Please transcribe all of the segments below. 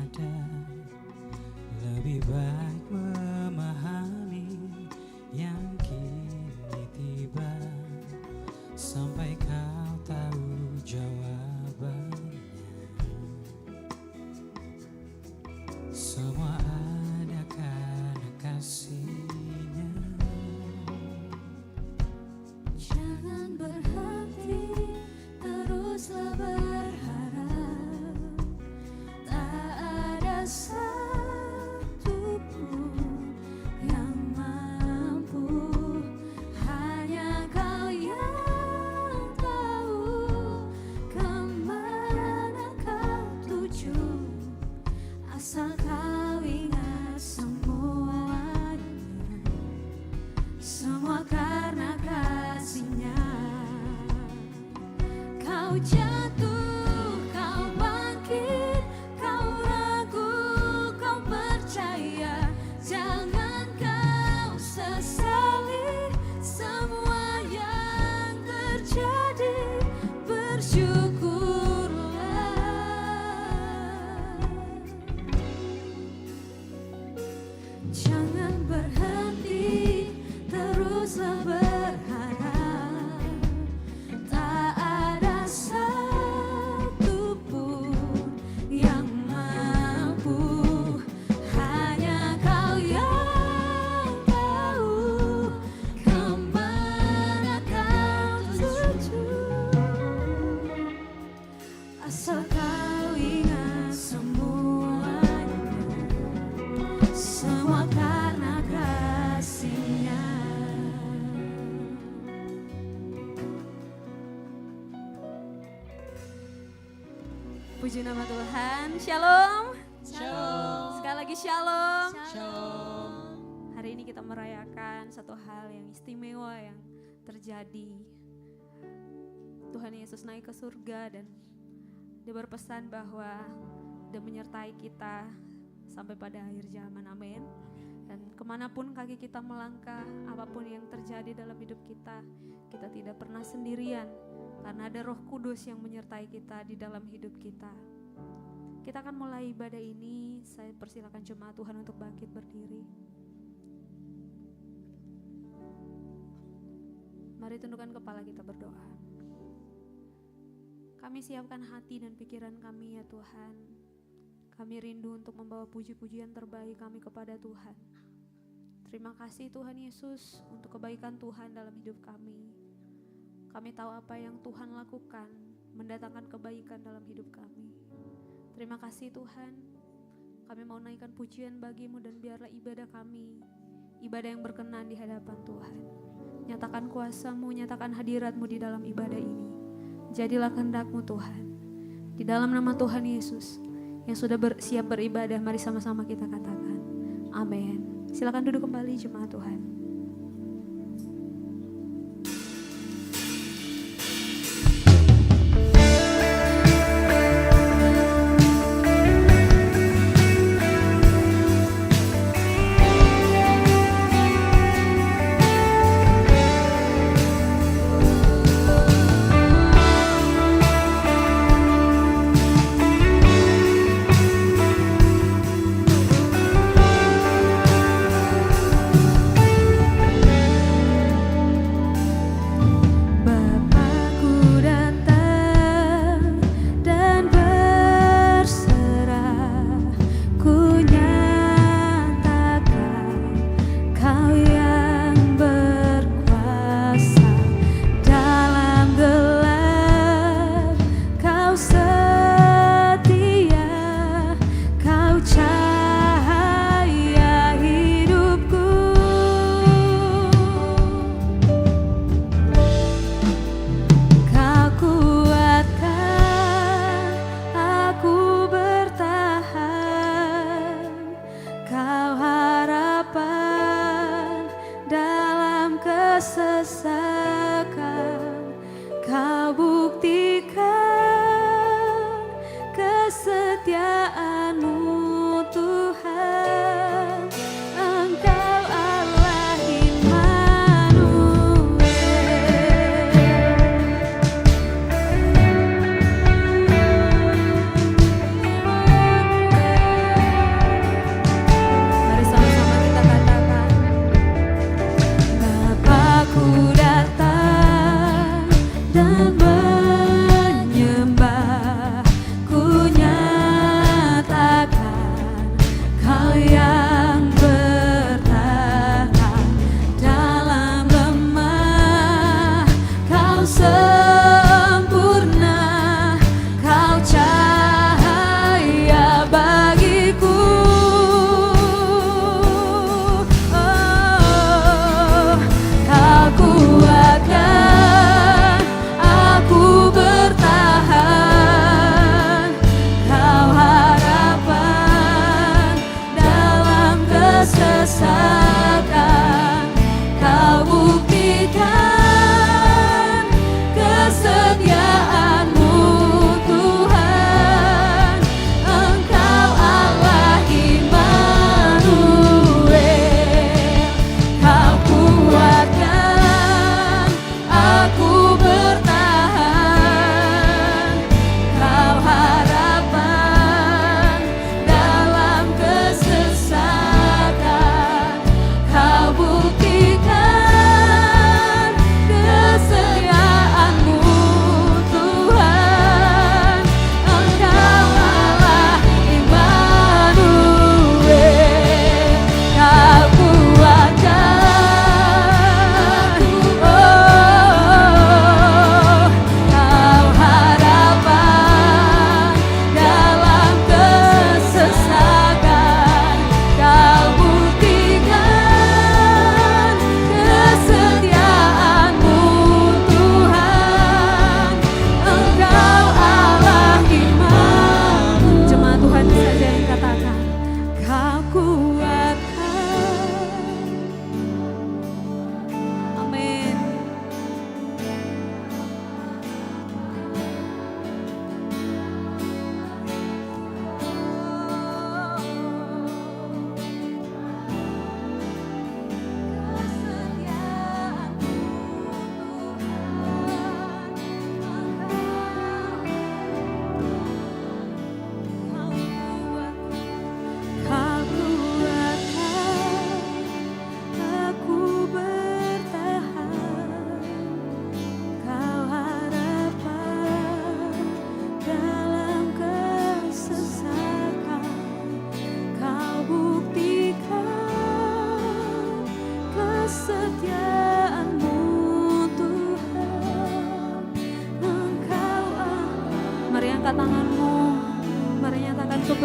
ada. Lebih baik memahami yang kini tiba, sampai kau tahu jawabannya. Semua ada karena kasihnya. Jangan berhenti, teruslah berharap. Tak ada satupun yang mampu, hanya kau yang tahu kemana kau tuju. Asal kau ingat semuanya, semua karena kasihnya. Kau jatuh, kau bangkit, kau ragu, kau percaya. Jangan kau sesali semua yang terjadi. Bersyukurlah. Jangan berhenti, teruslah berharap. Tak ada satupun yang mampu, hanya kau yang tahu kemana kau tuju. Asal kau ingat semuanya, semua karena kasihnya. Puji nama Tuhan. Shalom. Shalom. Sekali lagi shalom. Shalom. Hari ini kita merayakan satu hal yang istimewa yang terjadi. Tuhan Yesus naik ke surga dan Dia berpesan bahwa Dia menyertai kita sampai pada akhir zaman. Amin. Dan kemanapun kaki kita melangkah, apapun yang terjadi dalam hidup kita, kita tidak pernah sendirian, karena ada Roh Kudus yang menyertai kita di dalam hidup kita. Kita akan mulai ibadah ini. Saya persilakan jemaat Tuhan untuk bangkit berdiri. Mari tundukkan kepala, kita berdoa. Kami siapkan hati dan pikiran kami ya Tuhan. Kami rindu untuk membawa puji-pujian terbaik kami kepada Tuhan. Terima kasih Tuhan Yesus untuk kebaikan Tuhan dalam hidup kami. Kami tahu apa yang Tuhan lakukan mendatangkan kebaikan dalam hidup kami. Terima kasih Tuhan. Kami mau naikkan pujian bagi-Mu dan biarlah ibadah kami, ibadah yang berkenan di hadapan Tuhan. Nyatakan kuasa-Mu, nyatakan hadirat-Mu di dalam ibadah ini. Jadilah kehendak-Mu Tuhan. Di dalam nama Tuhan Yesus yang sudah siap beribadah, mari sama-sama kita katakan amin. Silakan duduk kembali jemaat Tuhan.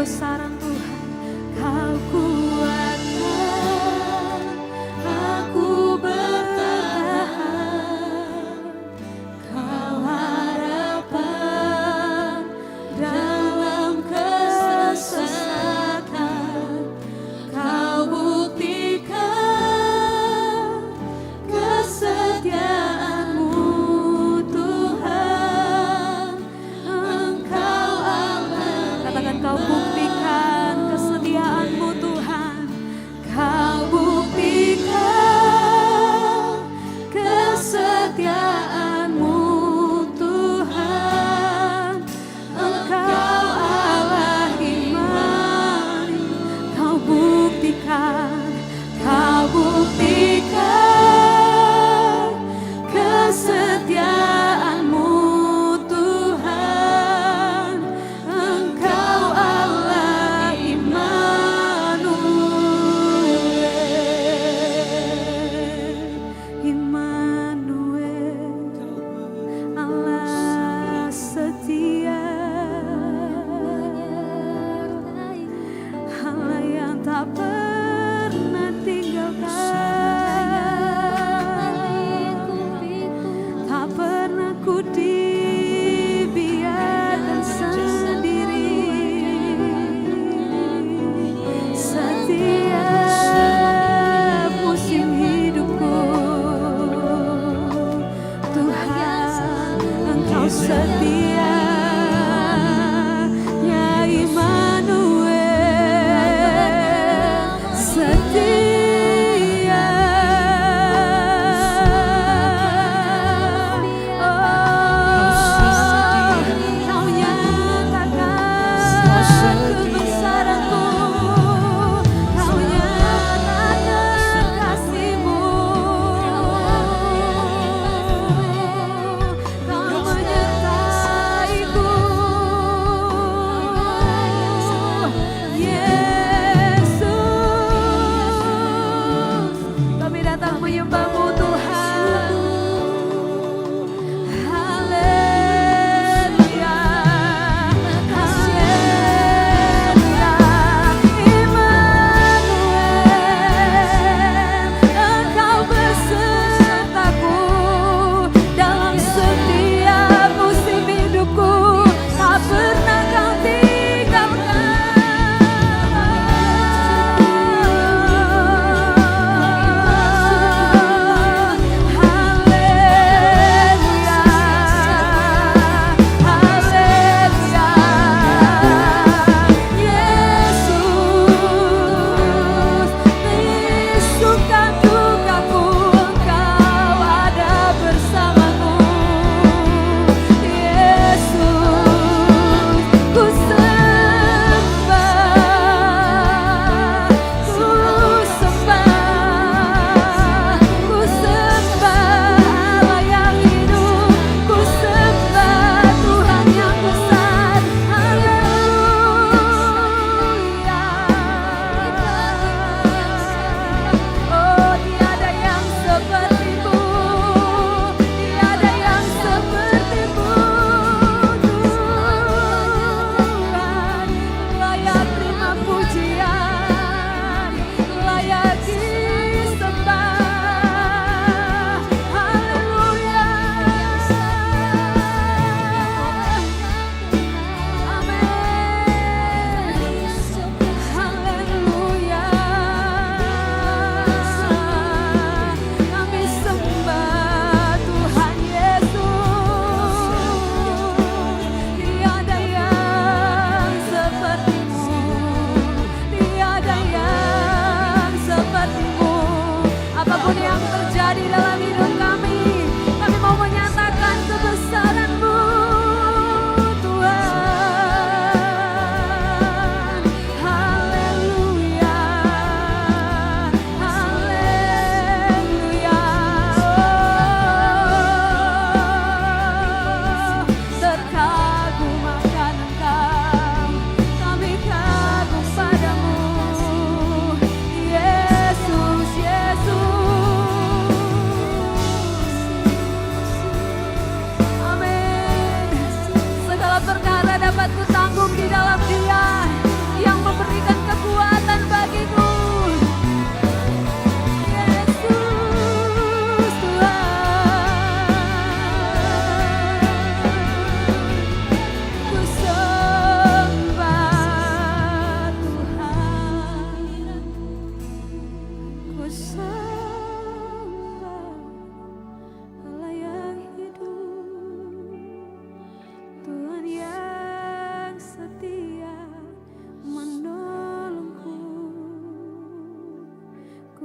kebesaran Tuhan. Kau kuatkan aku bertahan, Kau harapan dalam kesesakan. Kau buktikan kesetiaan-Mu Tuhan. Engkau Allah. Katakan, Kau buktikan kesetiaan-Mu Tuhan. Kau buktikan kesetiaan-Mu Tuhan. Engkau Allah iman. Kau buktikan kesetiaan-Mu Tuhan. Engkau Allah Immanuel, Allah setia, Allah yang tak pernah tinggalkan, tak pernah ku dibiarkan sendiri. Setiap musim hidupku, Tuhan Engkau setia. Ya Immanuel,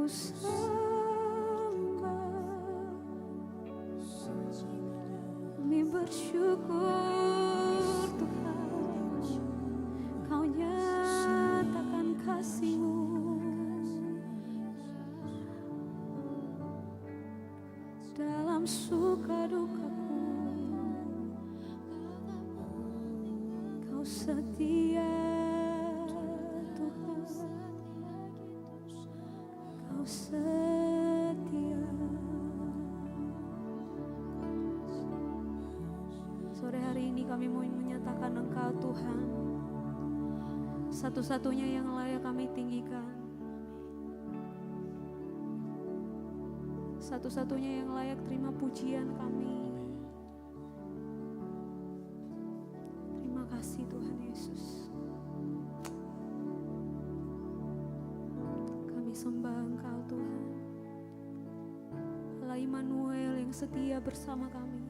Kami bersyukur Tuhan, Kau nyatakan kasih-Mu dalam suka dukaku. Kau setia Tuhan, Kau setia. Sore hari ini kami mau menyatakan Engkau Tuhan, satu-satunya yang layak kami tinggikan, satu-satunya yang layak terima pujian kami. Terima kasih Tuhan Yesus. Kami sembah Engkau Tuhan, Allah Immanuel yang setia bersama kami.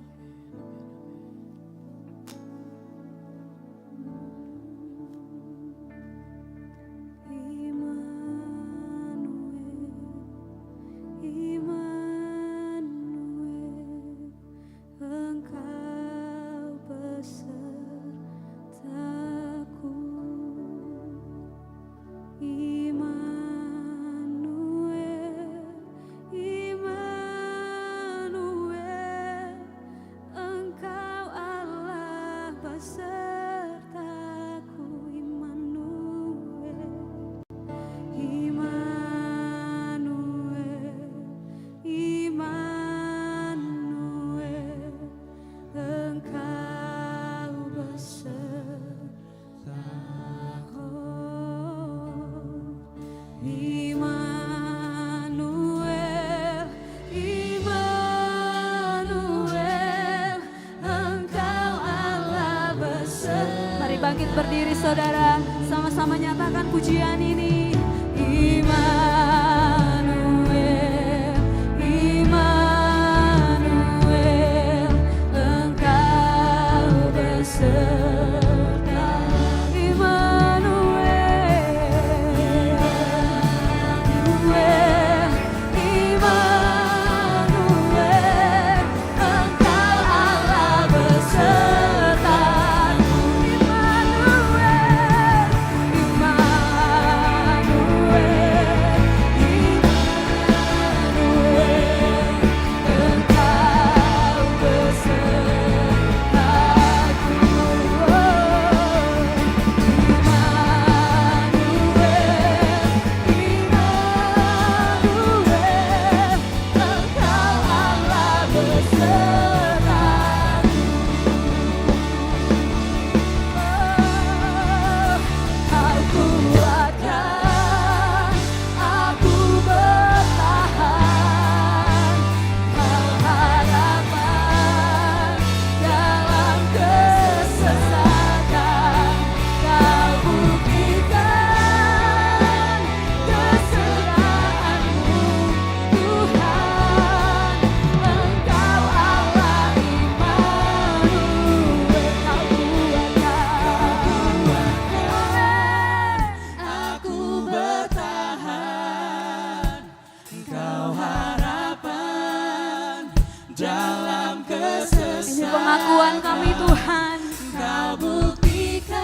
Bangkit berdiri saudara, sama-sama nyatakan pujian ini. Immanuel, Immanuel, Engkau beserta. Immanuel, Immanuel, Immanuel, Engkau Allah beserta. Pengakuan kami Tuhan, Kau buktikan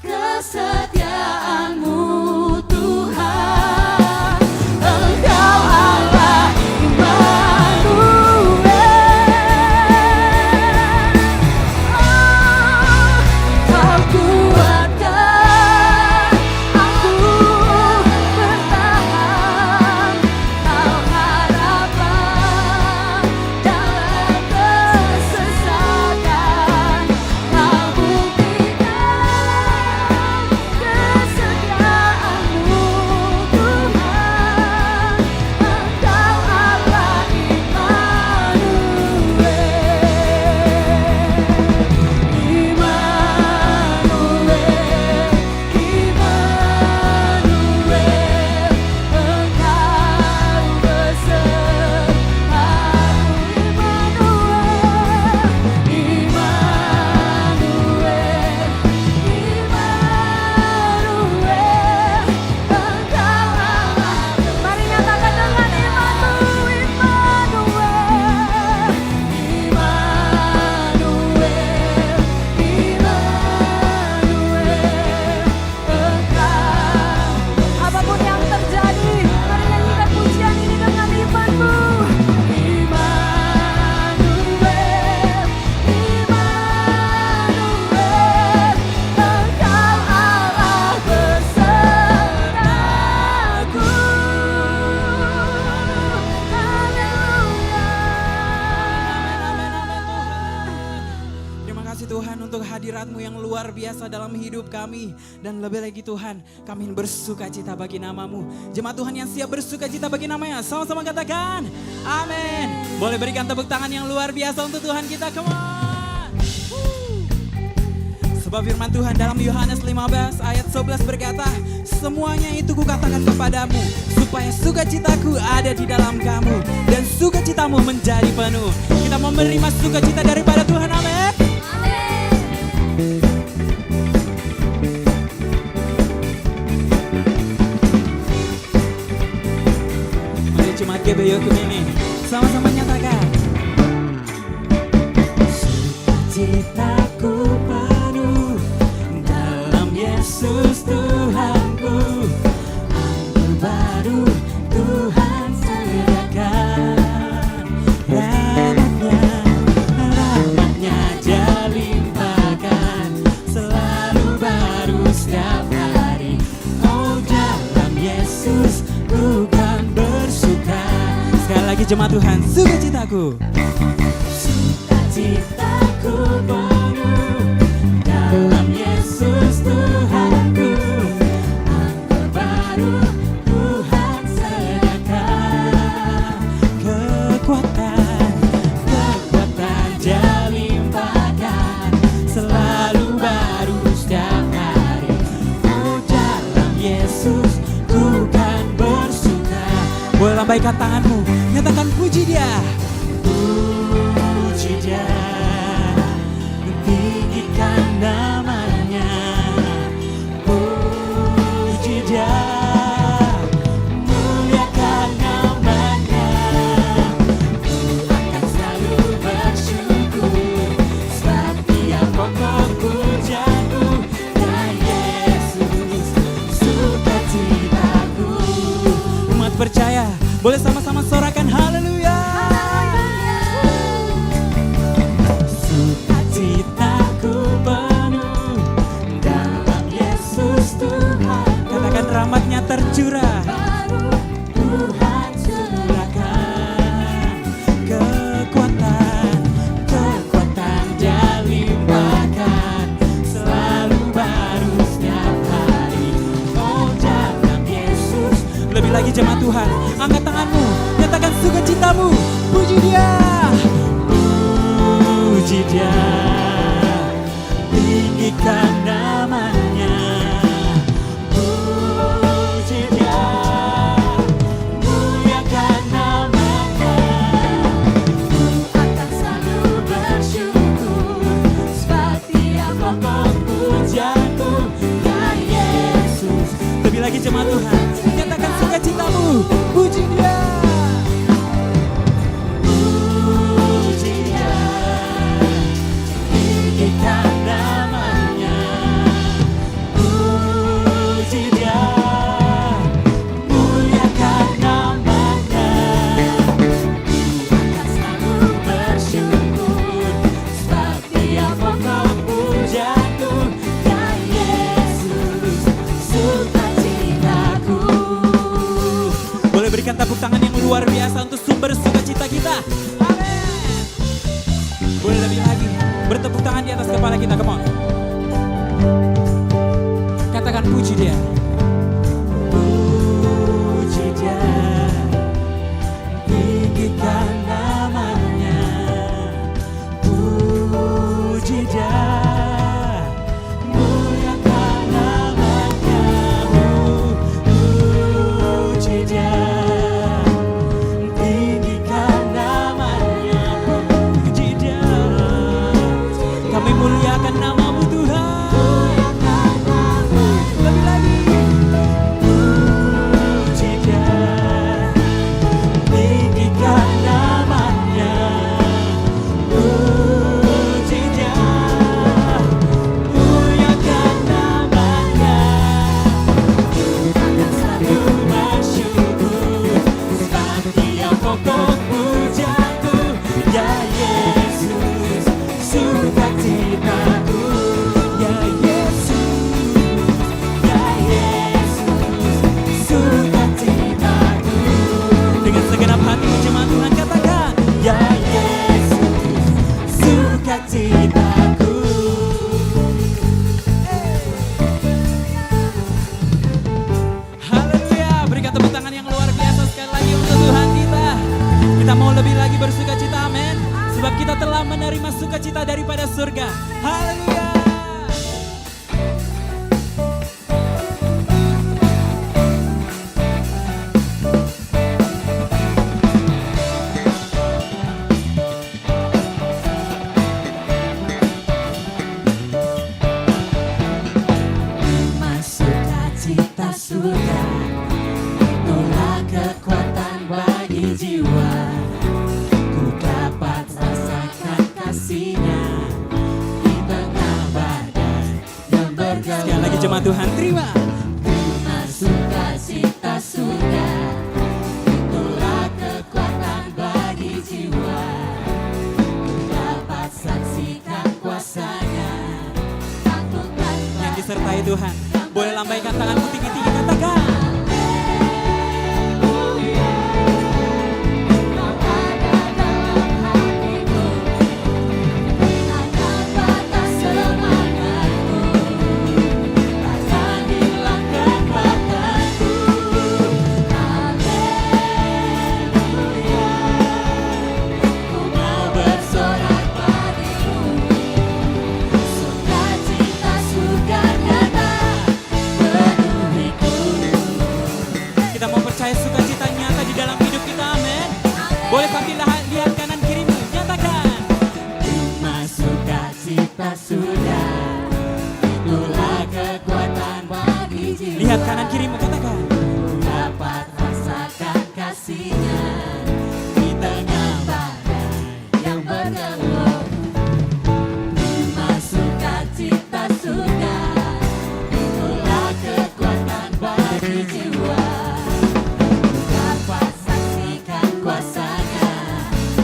kesetiaan-Mu Tuhan. Engkau Allah Immanuel, Kau kuatkan aku bertahan, Kau harapan dalam untuk hadirat-Mu yang luar biasa dalam hidup kami. Dan lebih lagi Tuhan, kami ingin bersuka cita bagi nama-Mu. Jemaat Tuhan yang siap bersuka cita bagi namanya, sama-sama katakan amin. Boleh berikan tepuk tangan yang luar biasa untuk Tuhan kita, come on. Sebab firman Tuhan dalam Yohanes 15 ayat 11 berkata, semuanya itu kukatakan kepadamu, supaya sukacitaku ada di dalam kamu, dan sukacitamu menjadi penuh. Kita mau menerima sukacita daripada Tuhan, amin. Mari jemaat GBY Kumene, sama-sama nyatakan. Sukacitaku penuh dalam Yesus Tuhanku, anggur baru Tuhan sediakan, rahmatnya Dia limpahkan, selalu baru setiap hari. Oh dalam Yesus ku kan bersuka. Sekali lagi jemaat Tuhan, sukacitaku. Sukacitaku penuh dalam Yesus Tuhanku, anggur baru Tuhan sediakan, kekuatan Dia limpahkan, selalu baru setiap hari. Oh dalam Yesus ku kan bersuka. Boleh lambaikan tanganmu, nyatakan puji Dia. Puji Dia, tinggikan namanya. Puji Dia, muliakan namanya. Ku akan selalu bersyukur, sebab Dia pokok pujaanku. Ya Yesus, sukacitaku. Umat percaya, boleh sama-sama sorakan haleluya. Sukacitaku penuh dalam Yesus Tuhan. Katakan rahmatnya tercurah, Tuhan curahkan, kekuatan Dia limpahkan, selalu baru setiap hari. Oh dalam Yesus. Lebih lagi jemaat Tuhan, angkat tanganmu, nyatakan sukacitamu. Puji Dia, puji Dia, tinggikan namanya. Puji Dia, muliakan namanya. Ku akan selalu bersyukur, sebab Dia pokok pujaanku. Ya Yesus. Lebih lagi jemaat Tuhan, nyatakan sukacitamu. Puji Dia, puji Dia, tinggikan namanya. Puji Dia, muliakan namanya. Ku akan selalu bersyukur, sebab Dia pokok pujaanku. Ya Yesus, sukacitaku. Boleh berikan tepuk tangan surga, itulah kekuatan bagi jiwa. Ku dapat rasakan kasih-Nya di tengah badai yang bergelora. Sekali lagi jemaat Tuhan, terima. Terima sukacita surga, itulah kekuatan bagi jiwa. Ku dapat saksikan kuasa-Nya, takutkan Yang disertai Tuhan, boleh lambaikan tanganmu tinggi-tinggi, katakan. Kita mau percaya sukacita nyata di dalam hidup kita, amin. Boleh kami lihat kanan kirimu, nyatakan. Terima sukacita surga, itulah kekuatan bagi jiwa. Lihat kanan kirimu, katakan. Ku dapat rasakan kasih-Nya di tengah badai yang bergelora. Terima sukacita surga, itulah kekuatan bagi jiwa. Ku dapat saksikan kuasa-Nya,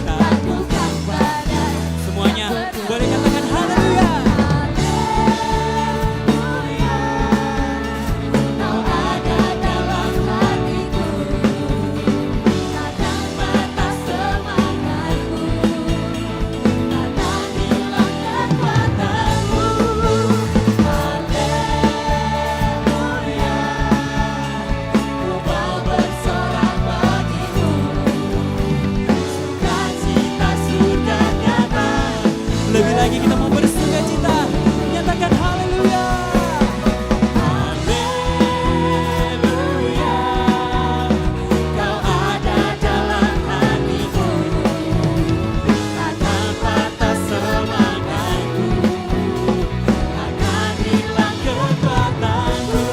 takutkan badai. Semuanya boleh katakan haleluya. Kau ada dalam hatiku, kadang batas semangatku, kadang hilang kekuatanku. Haleluya, ku mau bersorak bagimu, sukacita surga nyata. Lebih lagi kita mau bersukacita, nyatakan haleluya. Haleluya, kau ada dalam hatiku, takkan patah semangatku, takkan hilang kekuatanku.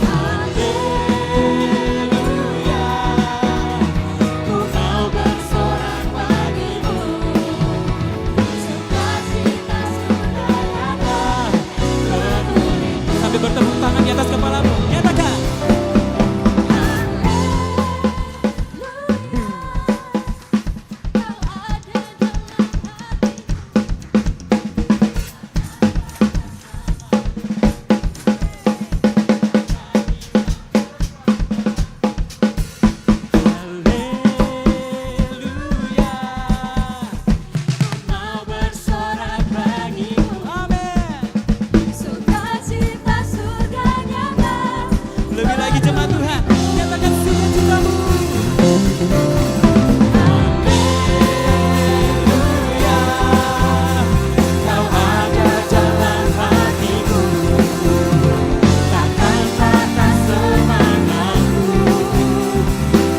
Haleluya, ku mau bersorak bagimu, sukacita surga nyata. Sambil bertepuk tangan di atas kepalamu, nyatakan. Haleluya. Mau bersorak bagimu, Amin. sukacita surga nyata. Lebih lagi jemaat Tuhan, nyatakan sukacitamu. Haleluya, kau ada dalam hatiku, takkan patah semangatku,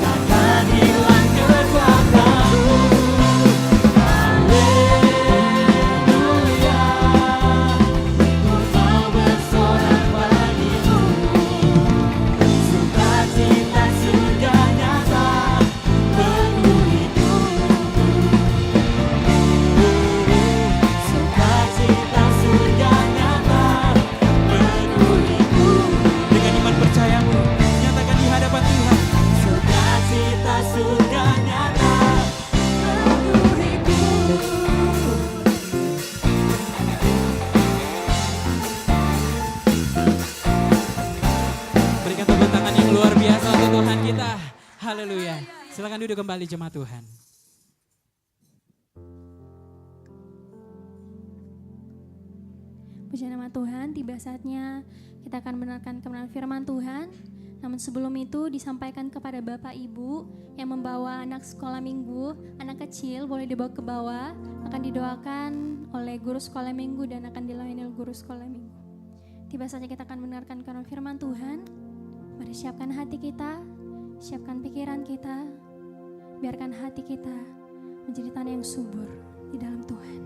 takkan hilang kekuatanku. Haleluya, ku mau bersorak bagimu, sukacita surga nyata penuh hidupku. Sukacita surga nyata penuh hidupku. Dengan iman percayamu, nyatakan di hadapan Tuhan. Sukacita surga nyata penuh hidupku. Berikan tepuk tangan yang luar biasa untuk Tuhan kita. Haleluya. Silakan duduk kembali jemaat Tuhan. Puji nama Tuhan, tiba saatnya kita akan mendengarkan kebenaran firman Tuhan. Namun sebelum itu disampaikan kepada Bapak Ibu yang membawa anak sekolah minggu, anak kecil boleh dibawa ke bawah, akan didoakan oleh guru sekolah minggu dan akan dilayani oleh guru sekolah minggu. Tiba saatnya kita akan mendengarkan kebenaran firman Tuhan. Mari siapkan hati kita, siapkan pikiran kita, biarkan hati kita menjadi tanah yang subur di dalam Tuhan.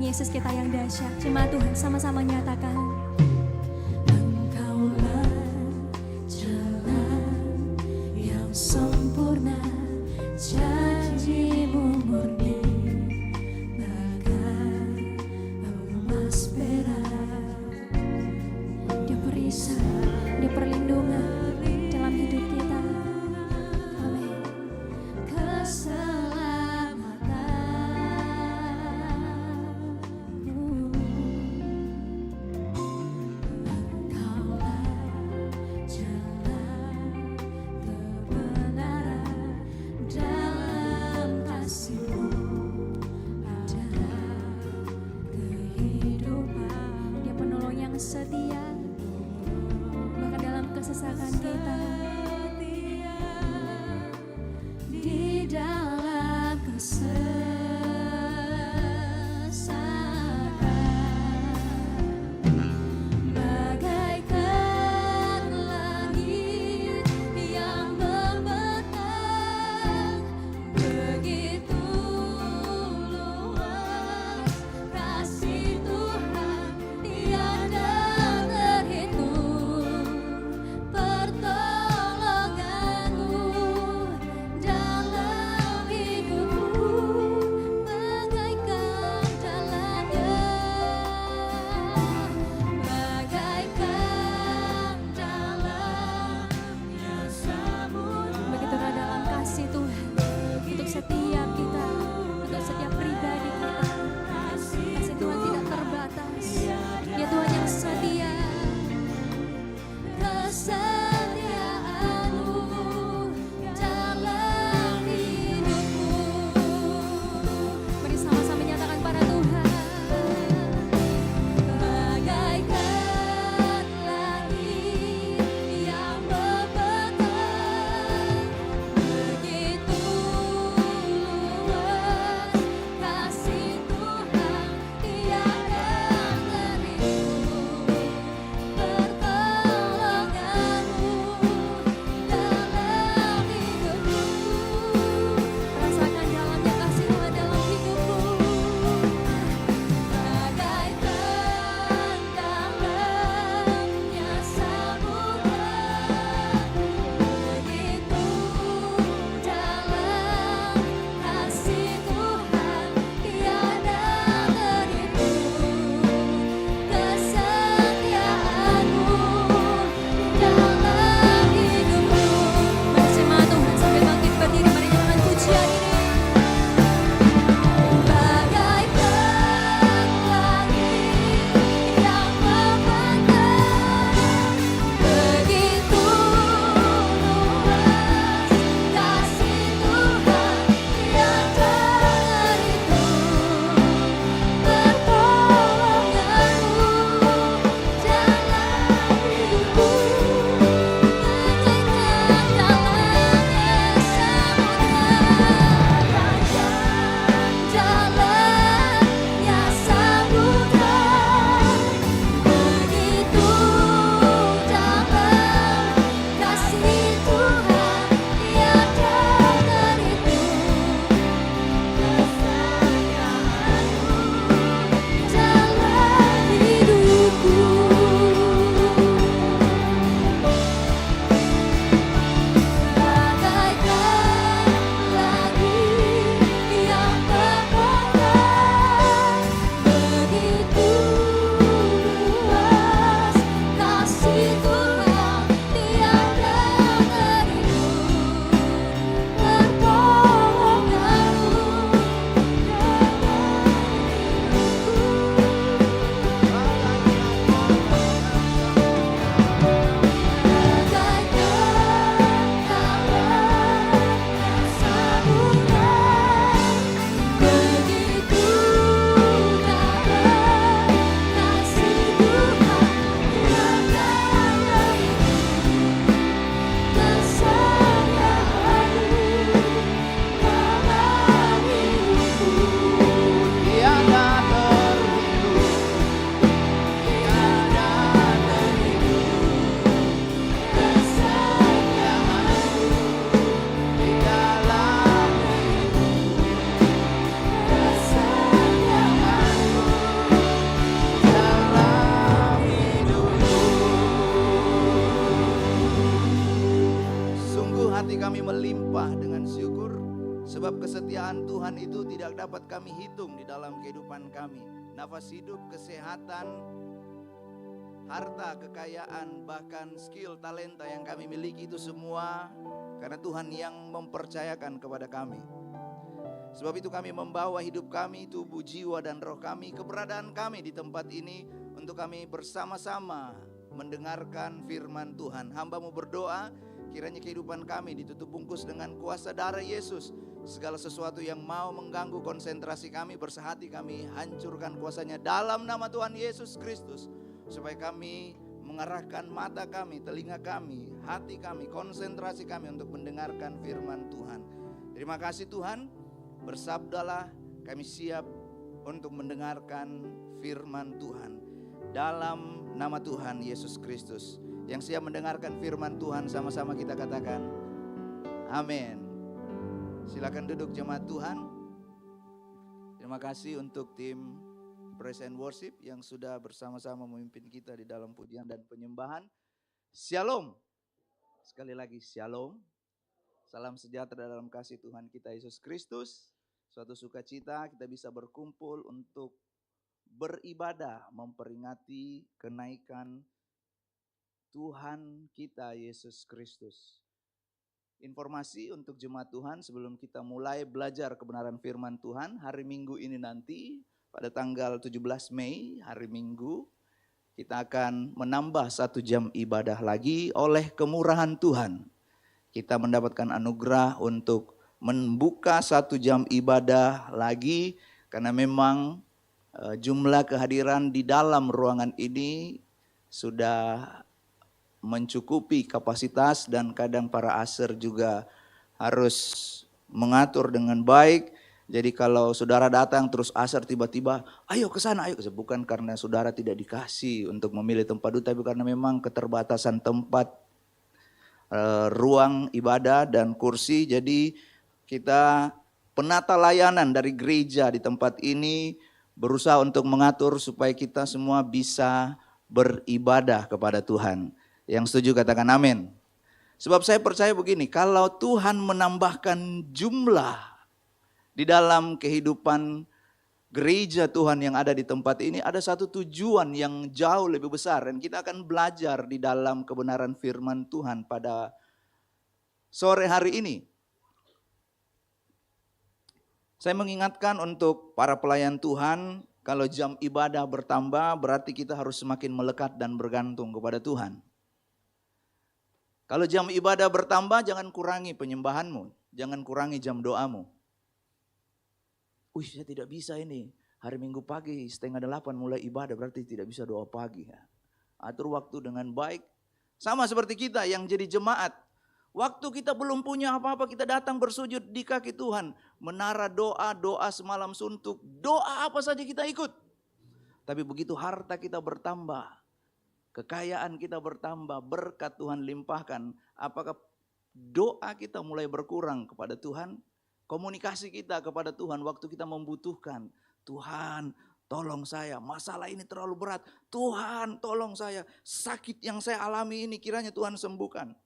Yesus kita yang dahsyat. Jemaat Tuhan sama-sama nyatakan. Engkaulah jalan yang sempurna, janjimu murni bagai emas perak. Dia perisai, dia perlindungan dalam hidup kita. Amin. Setia bahkan dalam kesesakan kita, di dalam kesesakan, bagaikan langit yang membentang, begitu luas kasih Tuhan tiada terhitung. menyembah dengan syukur, sebab kesetiaan Tuhan itu tidak dapat kami hitung di dalam kehidupan kami. Nafas hidup, kesehatan, harta, kekayaan, bahkan skill, talenta yang kami miliki itu semua karena Tuhan yang mempercayakan kepada kami. Sebab itu kami membawa hidup kami, tubuh, jiwa, dan roh kami, keberadaan kami di tempat ini untuk kami bersama-sama mendengarkan firman Tuhan. Hamba-Mu berdoa, kiranya kehidupan kami ditutup bungkus dengan kuasa darah Yesus. Segala sesuatu yang mau mengganggu konsentrasi kami, bersehati kami hancurkan kuasanya dalam nama Tuhan Yesus Kristus. Supaya kami mengarahkan mata kami, telinga kami, hati kami, konsentrasi kami untuk mendengarkan firman Tuhan. Terima kasih Tuhan, bersabdalah, kami siap untuk mendengarkan firman Tuhan. Dalam nama Tuhan Yesus Kristus. Yang siap mendengarkan firman Tuhan, sama-sama kita katakan amin. Silakan duduk jemaat Tuhan. Terima kasih untuk tim Praise and Worship yang sudah bersama-sama memimpin kita di dalam pujian dan penyembahan. Shalom. Sekali lagi shalom. Salam sejahtera dalam kasih Tuhan kita Yesus Kristus. Suatu sukacita kita bisa berkumpul untuk beribadah memperingati kenaikan Tuhan kita Yesus Kristus. Informasi untuk jemaat Tuhan sebelum kita mulai belajar kebenaran firman Tuhan, hari Minggu ini nanti pada tanggal 17 Mei, hari Minggu, kita akan menambah 1 jam ibadah lagi oleh kemurahan Tuhan. Kita mendapatkan anugerah untuk membuka 1 jam ibadah lagi karena memang jumlah kehadiran di dalam ruangan ini sudah mencukupi kapasitas dan kadang para aser juga harus mengatur dengan baik. Jadi kalau saudara datang terus aser tiba-tiba, ayo ke sana, ayo. Bukan karena saudara tidak dikasih untuk memilih tempat duduk, tapi karena memang keterbatasan tempat, ruang ibadah dan kursi. Jadi kita penata layanan dari gereja di tempat ini berusaha untuk mengatur supaya kita semua bisa beribadah kepada Tuhan. Yang setuju katakan amin. Sebab saya percaya begini, kalau Tuhan menambahkan jumlah di dalam kehidupan gereja Tuhan yang ada di tempat ini, ada satu tujuan yang jauh lebih besar. Dan kita akan belajar di dalam kebenaran firman Tuhan pada sore hari ini. Saya mengingatkan untuk para pelayan Tuhan, kalau jam ibadah bertambah berarti kita harus semakin melekat dan bergantung kepada Tuhan. Kalau jam ibadah bertambah, jangan kurangi penyembahanmu, jangan kurangi jam doamu. Saya tidak bisa ini, hari Minggu pagi 7:30 mulai ibadah, berarti tidak bisa doa pagi. Atur waktu dengan baik. Sama seperti kita yang jadi jemaat. Waktu kita belum punya apa-apa, kita datang bersujud di kaki Tuhan. Menara doa, doa semalam suntuk, doa apa saja kita ikut. Tapi begitu harta kita bertambah, kekayaan kita bertambah, berkat Tuhan limpahkan, apakah doa kita mulai berkurang kepada Tuhan? Komunikasi kita kepada Tuhan waktu kita membutuhkan, Tuhan tolong saya, masalah ini terlalu berat, Tuhan tolong saya, sakit yang saya alami ini kiranya Tuhan sembuhkan.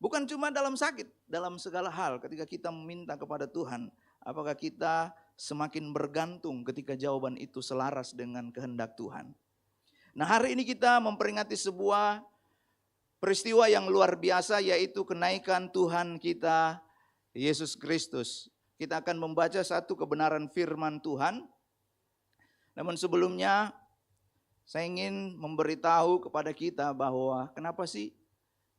Bukan cuma dalam sakit, dalam segala hal ketika kita meminta kepada Tuhan, apakah kita semakin bergantung ketika jawaban itu selaras dengan kehendak Tuhan. Nah, hari ini kita memperingati sebuah peristiwa yang luar biasa, yaitu kenaikan Tuhan kita Yesus Kristus. Kita akan membaca satu kebenaran firman Tuhan. Namun sebelumnya saya ingin memberitahu kepada kita bahwa kenapa sih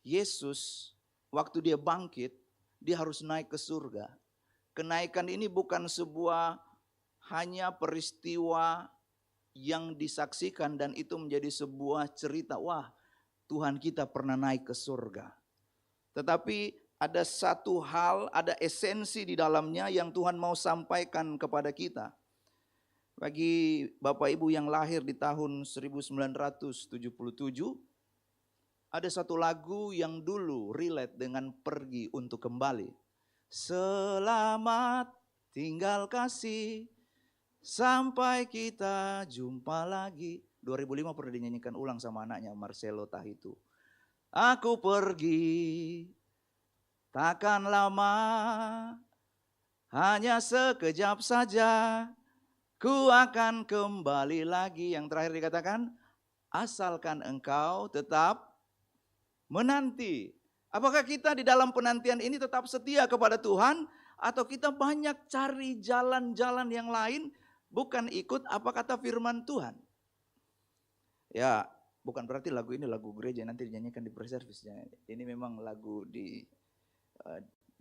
Yesus waktu dia bangkit, dia harus naik ke surga. Kenaikan ini bukan sebuah hanya peristiwa yang disaksikan dan itu menjadi sebuah cerita, wah Tuhan kita pernah naik ke surga. Tetapi ada satu hal, ada esensi di dalamnya yang Tuhan mau sampaikan kepada kita. Bagi Bapak Ibu yang lahir di tahun 1977, ada satu lagu yang dulu relate dengan pergi untuk kembali. Selamat tinggal kasih, sampai kita jumpa lagi. 2005 pernah dinyanyikan ulang sama anaknya Marcelo Tahitu. Aku pergi takkan lama, hanya sekejap saja, ku akan kembali lagi. Yang terakhir dikatakan, asalkan engkau tetap menanti. Apakah kita di dalam penantian ini tetap setia kepada Tuhan, atau kita banyak cari jalan-jalan yang lain, bukan ikut apa kata firman Tuhan? Ya, bukan berarti lagu ini lagu gereja nanti dinyanyikan di pre-service. Ini memang lagu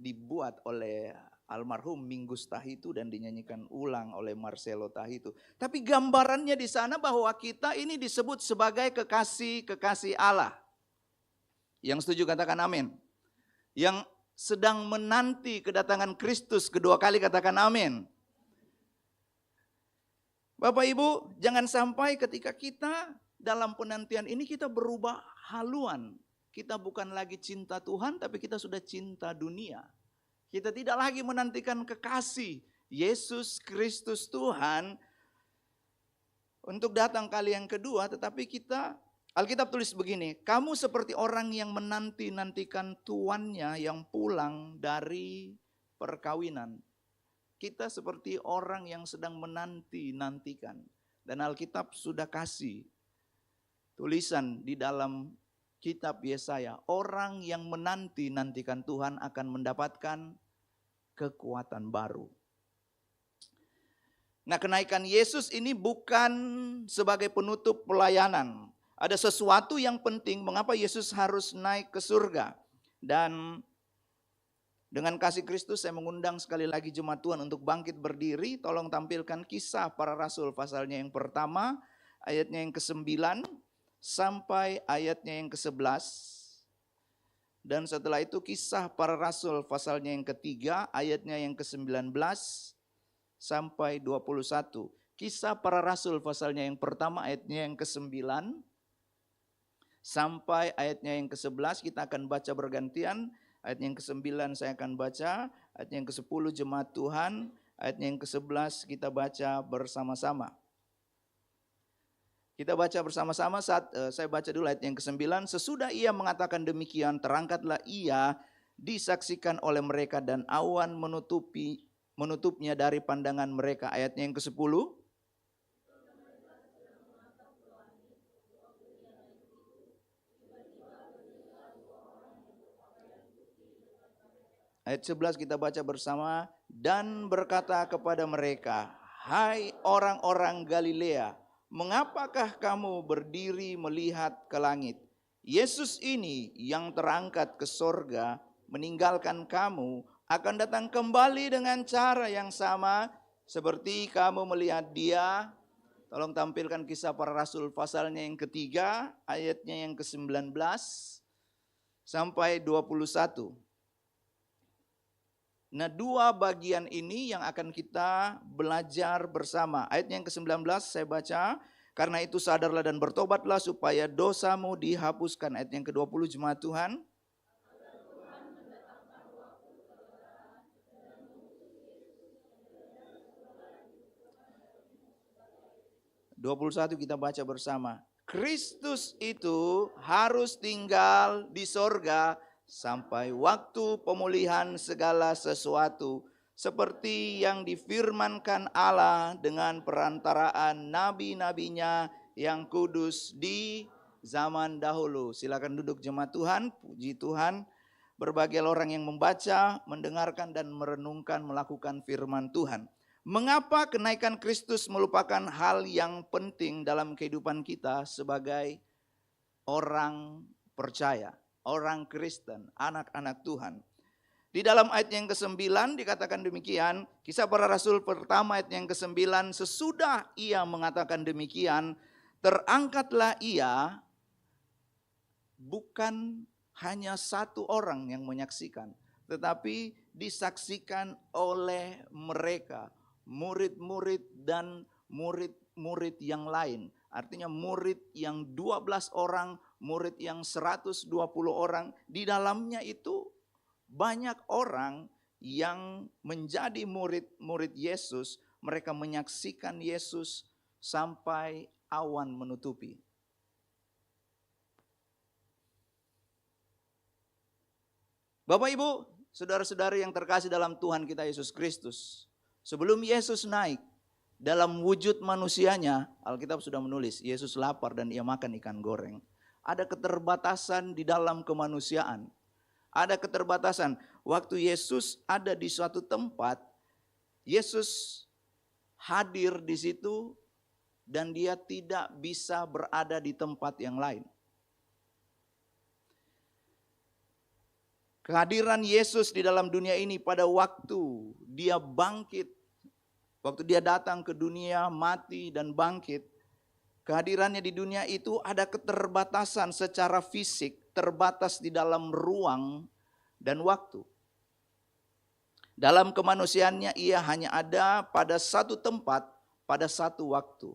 dibuat oleh almarhum Mingus Tahitu dan dinyanyikan ulang oleh Marcelo Tahitu. Tapi gambarannya di sana bahwa kita ini disebut sebagai kekasih Allah. Yang setuju katakan amin. Yang sedang menanti kedatangan Kristus kedua kali katakan amin. Bapak Ibu, jangan sampai ketika kita dalam penantian ini kita berubah haluan. Kita bukan lagi cinta Tuhan, tapi kita sudah cinta dunia. Kita tidak lagi menantikan kekasih Yesus Kristus Tuhan untuk datang kali yang kedua, tetapi kita, Alkitab tulis begini, kamu seperti orang yang menanti-nantikan tuannya yang pulang dari perkawinan. Kita seperti orang yang sedang menanti-nantikan. Dan Alkitab sudah kasih tulisan di dalam kitab Yesaya, orang yang menanti-nantikan Tuhan akan mendapatkan kekuatan baru. Nah, kenaikan Yesus ini bukan sebagai penutup pelayanan. Ada sesuatu yang penting mengapa Yesus harus naik ke surga. Dan dengan kasih Kristus saya mengundang sekali lagi jemaat Tuhan untuk bangkit berdiri. Tolong tampilkan Kisah Para Rasul pasalnya yang pertama, ayatnya yang ke-9 sampai ayatnya yang ke-11. Dan setelah itu Kisah Para Rasul pasalnya yang ketiga, ayatnya yang ke-19 sampai 21. Kisah Para Rasul pasalnya yang pertama, ayatnya yang ke-9 sampai ayatnya yang ke-11. Kita akan baca bergantian. Ayatnya yang ke-9 saya akan baca, ayatnya yang ke-10 jemaat Tuhan, ayatnya yang ke-11 kita baca bersama-sama. Kita baca bersama-sama saat saya baca dulu ayat yang ke-9. Sesudah ia mengatakan demikian, terangkatlah ia disaksikan oleh mereka dan awan menutupnya dari pandangan mereka. Ayatnya yang ke-10. Ayat 11 kita baca bersama. Dan berkata kepada mereka, hai orang-orang Galilea, mengapakah kamu berdiri melihat ke langit? Yesus ini yang terangkat ke sorga meninggalkan kamu akan datang kembali dengan cara yang sama seperti kamu melihat dia. Tolong tampilkan Kisah Para Rasul pasalnya yang ketiga, ayatnya yang ke-19 sampai 21. Nah, dua bagian ini yang akan kita belajar bersama. Ayat yang ke-19 saya baca. Karena itu sadarlah dan bertobatlah supaya dosamu dihapuskan. Ayat yang ke-20 jemaat Tuhan. (21) kita baca bersama. Kristus itu harus tinggal di sorga sampai waktu pemulihan segala sesuatu, seperti yang difirmankan Allah dengan perantaraan nabi-nabinya yang kudus di zaman dahulu. Silakan duduk jemaat Tuhan, puji Tuhan. Berbagai orang yang membaca, mendengarkan dan merenungkan melakukan firman Tuhan. Mengapa kenaikan Kristus merupakan hal yang penting dalam kehidupan kita sebagai orang percaya? Orang Kristen, anak-anak Tuhan. Di dalam ayat yang ke-9 dikatakan demikian, Kisah Para Rasul pertama ayat yang ke-9, sesudah ia mengatakan demikian, terangkatlah ia, bukan hanya satu orang yang menyaksikan, tetapi disaksikan oleh mereka, murid-murid dan murid-murid yang lain. Artinya murid yang 12 orang, murid yang 120 orang. Di dalamnya itu banyak orang yang menjadi murid-murid Yesus. Mereka menyaksikan Yesus sampai awan menutupi. Bapak Ibu, Saudara-saudari yang terkasih dalam Tuhan kita Yesus Kristus, sebelum Yesus naik dalam wujud manusianya, Alkitab sudah menulis, Yesus lapar dan ia makan ikan goreng. Ada keterbatasan di dalam kemanusiaan. Ada keterbatasan. Waktu Yesus ada di suatu tempat, Yesus hadir di situ dan dia tidak bisa berada di tempat yang lain. Kehadiran Yesus di dalam dunia ini pada waktu dia bangkit, waktu dia datang ke dunia, mati dan bangkit, kehadirannya di dunia itu ada keterbatasan secara fisik, terbatas di dalam ruang dan waktu. Dalam kemanusiaannya ia hanya ada pada satu tempat, pada satu waktu.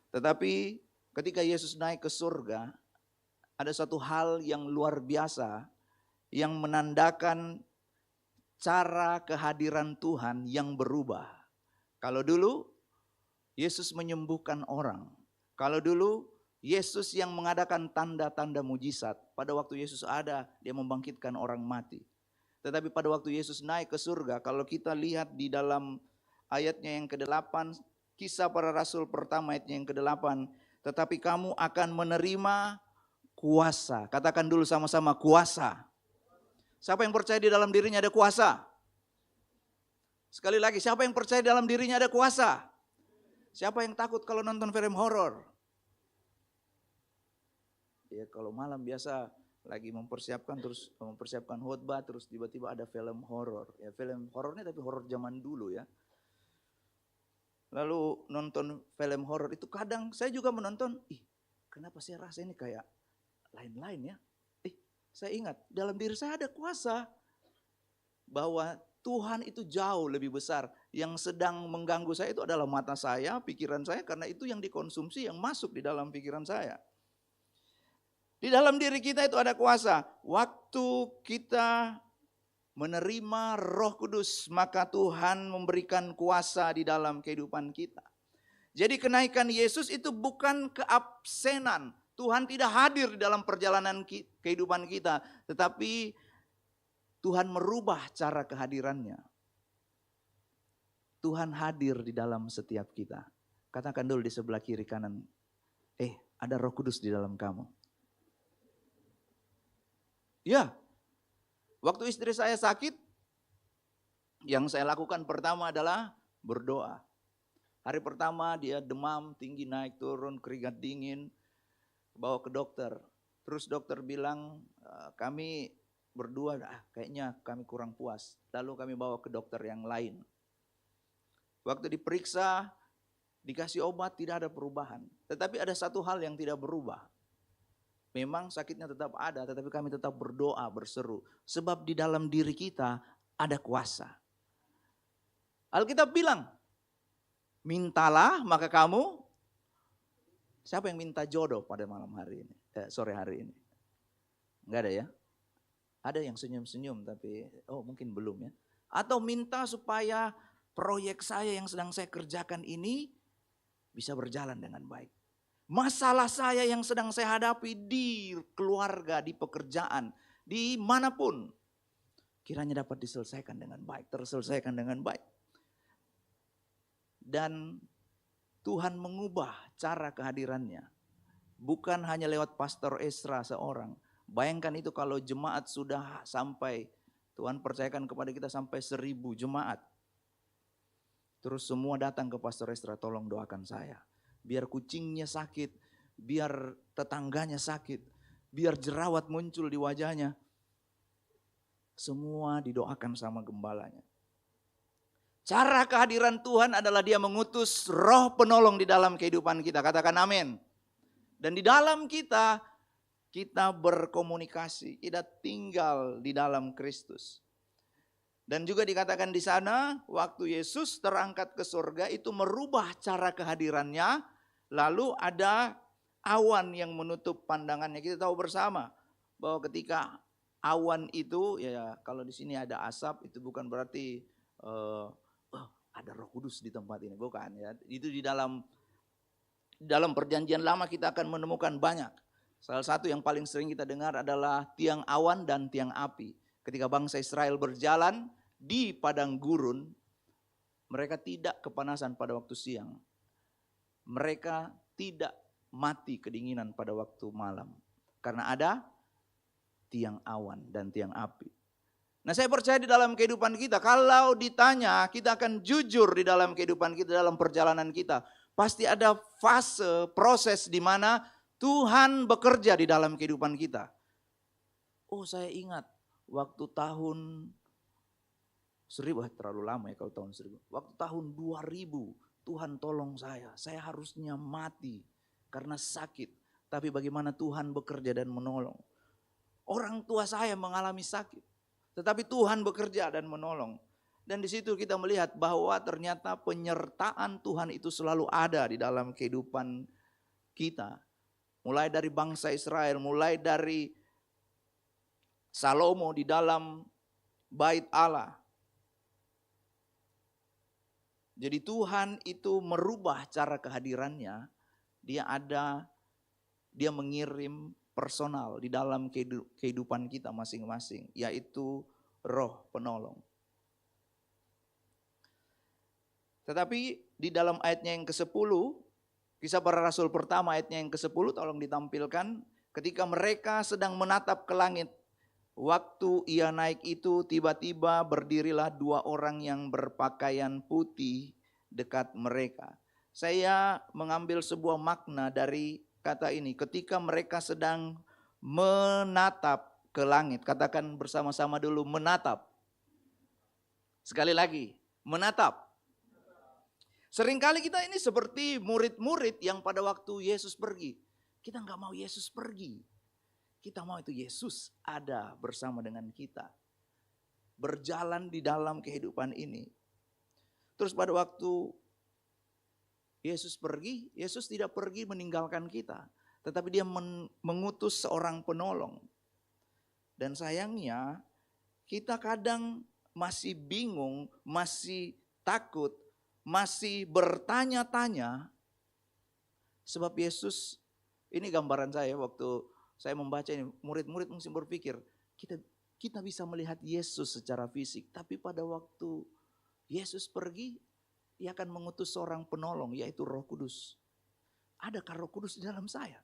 Tetapi ketika Yesus naik ke surga, ada satu hal yang luar biasa yang menandakan cara kehadiran Tuhan yang berubah. Kalau dulu Yesus menyembuhkan orang. Kalau dulu Yesus yang mengadakan tanda-tanda mujizat. Pada waktu Yesus ada, dia membangkitkan orang mati. Tetapi pada waktu Yesus naik ke surga, kalau kita lihat di dalam ayatnya yang ke-8, Kisah Para Rasul pertama ayatnya yang ke-8, tetapi kamu akan menerima kuasa. Katakan dulu sama-sama, kuasa. Siapa yang percaya di dalam dirinya ada kuasa? Sekali lagi, siapa yang percaya di dalam dirinya ada kuasa? Siapa yang takut kalau nonton film horor? Ya kalau malam biasa lagi mempersiapkan khotbah terus tiba-tiba ada film horor. Ya film horornya tapi horor zaman dulu ya. Lalu nonton film horor itu kadang saya juga menonton, kenapa saya rasa ini kayak lain-lain ya? Saya ingat dalam diri saya ada kuasa bahwa Tuhan itu jauh lebih besar. Yang sedang mengganggu saya itu adalah mata saya, pikiran saya, karena itu yang dikonsumsi, yang masuk di dalam pikiran saya. Di dalam diri kita itu ada kuasa. Waktu kita menerima Roh Kudus, maka Tuhan memberikan kuasa di dalam kehidupan kita. Jadi kenaikan Yesus itu bukan keabsenan. Tuhan tidak hadir di dalam perjalanan kehidupan kita, tetapi Tuhan merubah cara kehadirannya. Tuhan hadir di dalam setiap kita. Katakan dulu di sebelah kiri kanan, ada Roh Kudus di dalam kamu. Ya, waktu istri saya sakit, yang saya lakukan pertama adalah berdoa. Hari pertama dia demam, tinggi naik turun, keringat dingin, bawa ke dokter. Terus dokter bilang, kami berdua kayaknya kami kurang puas. Lalu kami bawa ke dokter yang lain. Waktu diperiksa, dikasih obat, tidak ada perubahan. Tetapi ada satu hal yang tidak berubah. Memang sakitnya tetap ada, tetapi kami tetap berdoa, berseru. Sebab di dalam diri kita ada kuasa. Alkitab bilang, mintalah maka kamu. Siapa yang minta jodoh pada malam hari ini? Sore hari ini? Enggak ada ya? Ada yang senyum-senyum tapi mungkin belum ya. Atau minta supaya proyek saya yang sedang saya kerjakan ini bisa berjalan dengan baik. Masalah saya yang sedang saya hadapi di keluarga, di pekerjaan, di manapun. Kiranya dapat diselesaikan dengan baik, terselesaikan dengan baik. Dan Tuhan mengubah cara kehadirannya. Bukan hanya lewat Pastor Esra seorang. Bayangkan itu kalau jemaat sudah sampai, Tuhan percayakan kepada kita sampai 1000 jemaat. Terus semua datang ke Pastor Esra, tolong doakan saya. Biar kucingnya sakit, biar tetangganya sakit, biar jerawat muncul di wajahnya. Semua didoakan sama gembalanya. Cara kehadiran Tuhan adalah dia mengutus roh penolong di dalam kehidupan kita. Katakan amin. Dan di dalam kita berkomunikasi. Kita tinggal di dalam Kristus. Dan juga dikatakan di sana, waktu Yesus terangkat ke surga itu merubah cara kehadirannya. Lalu ada awan yang menutup pandangannya. Kita tahu bersama bahwa ketika awan itu, ya kalau di sini ada asap, itu bukan berarti ada Roh Kudus di tempat ini, bukan ya. Itu di dalam perjanjian lama kita akan menemukan banyak. Salah satu yang paling sering kita dengar adalah tiang awan dan tiang api. Ketika bangsa Israel berjalan di padang gurun, mereka tidak kepanasan pada waktu siang. Mereka tidak mati kedinginan pada waktu malam. Karena ada tiang awan dan tiang api. Nah, saya percaya di dalam kehidupan kita, kalau ditanya, kita akan jujur di dalam kehidupan kita, dalam perjalanan kita. Pasti ada fase, proses di mana Tuhan bekerja di dalam kehidupan kita. Oh, saya ingat waktu tahun 1000, terlalu lama ya kalau tahun 1000. Waktu tahun 2000, Tuhan tolong saya harusnya mati karena sakit. Tapi bagaimana Tuhan bekerja dan menolong. Orang tua saya mengalami sakit. Tetapi Tuhan bekerja dan menolong. Dan di situ kita melihat bahwa ternyata penyertaan Tuhan itu selalu ada di dalam kehidupan kita. Mulai dari bangsa Israel, mulai dari Salomo di dalam bait Allah. Jadi Tuhan itu merubah cara kehadirannya. Dia mengirim personal di dalam kehidupan kita masing-masing, yaitu Roh Penolong. Tetapi di dalam ayatnya yang ke-10, Kisah Para Rasul pertama ayatnya yang ke-10, tolong ditampilkan. Ketika mereka sedang menatap ke langit, waktu ia naik itu tiba-tiba berdirilah 2 orang yang berpakaian putih dekat mereka. Saya mengambil sebuah makna dari kata ini, ketika mereka sedang menatap ke langit. Katakan bersama-sama dulu, menatap. Sekali lagi, menatap. Seringkali kita ini seperti murid-murid yang pada waktu Yesus pergi. Kita nggak mau Yesus pergi. Kita mau itu Yesus ada bersama dengan kita. Berjalan di dalam kehidupan ini. Terus pada waktu Yesus pergi, Yesus tidak pergi meninggalkan kita. Tetapi dia mengutus seorang penolong. Dan sayangnya kita kadang masih bingung, masih takut, masih bertanya-tanya. Sebab Yesus, ini gambaran saya waktu saya membaca ini, murid-murid mesti berpikir, kita bisa melihat Yesus secara fisik. Tapi pada waktu Yesus pergi, Dia akan mengutus seorang penolong, yaitu Roh Kudus. Adakah Roh Kudus di dalam saya?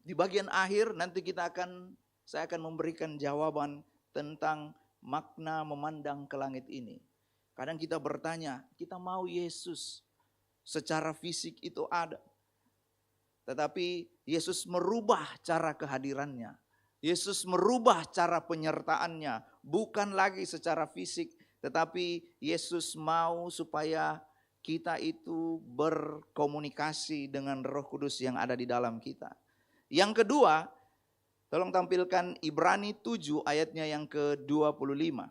Di bagian akhir nanti saya akan memberikan jawaban tentang makna memandang ke langit ini. Kadang kita bertanya, kita mau Yesus secara fisik itu ada. Tetapi Yesus merubah cara kehadirannya. Yesus merubah cara penyertaannya, bukan lagi secara fisik, tetapi Yesus mau supaya kita itu berkomunikasi dengan Roh Kudus yang ada di dalam kita. Yang kedua, tolong tampilkan Ibrani 7 ayatnya yang ke-25.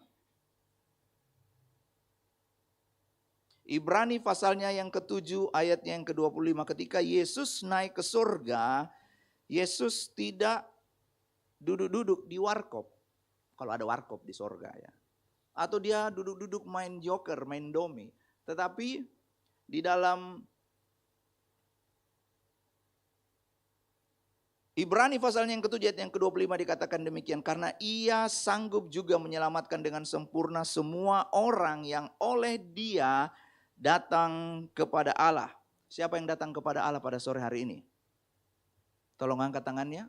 Ibrani pasalnya yang ke-7 ayatnya yang ke-25. Ketika Yesus naik ke surga, Yesus tidak duduk-duduk di warkop. Kalau ada warkop di surga ya. Atau dia duduk-duduk main joker, main domi. Tetapi di dalam Ibrani pasalnya yang ke-7 ayat yang ke-25 dikatakan demikian. Karena ia sanggup juga menyelamatkan dengan sempurna semua orang yang oleh dia datang kepada Allah. Siapa yang datang kepada Allah pada sore hari ini? Tolong angkat tangannya.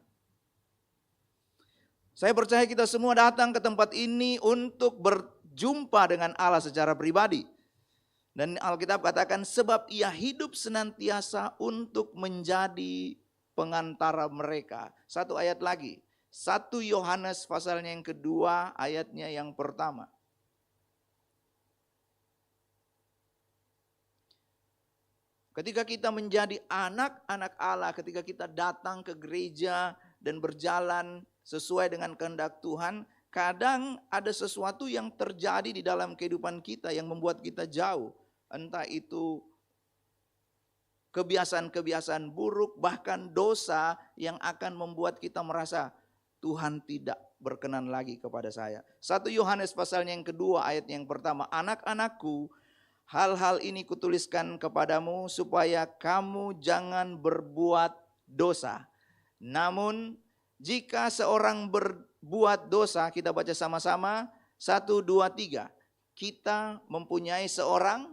Saya percaya kita semua datang ke tempat ini untuk berjumpa dengan Allah secara pribadi. Dan Alkitab katakan sebab ia hidup senantiasa untuk menjadi pengantara mereka. Satu ayat lagi. 1 Yohanes pasalnya yang kedua ayatnya yang pertama. Ketika kita menjadi anak-anak Allah, ketika kita datang ke gereja dan berjalan sesuai dengan kehendak Tuhan, kadang ada sesuatu yang terjadi di dalam kehidupan kita yang membuat kita jauh. Entah itu kebiasaan-kebiasaan buruk, bahkan dosa yang akan membuat kita merasa Tuhan tidak berkenan lagi kepada saya. 1 Yohanes pasalnya yang kedua ayat yang pertama. Anak-anakku, hal-hal ini kutuliskan kepadamu supaya kamu jangan berbuat dosa. Namun jika seorang berbuat dosa, kita baca sama-sama, 1, 2, 3. Kita mempunyai seorang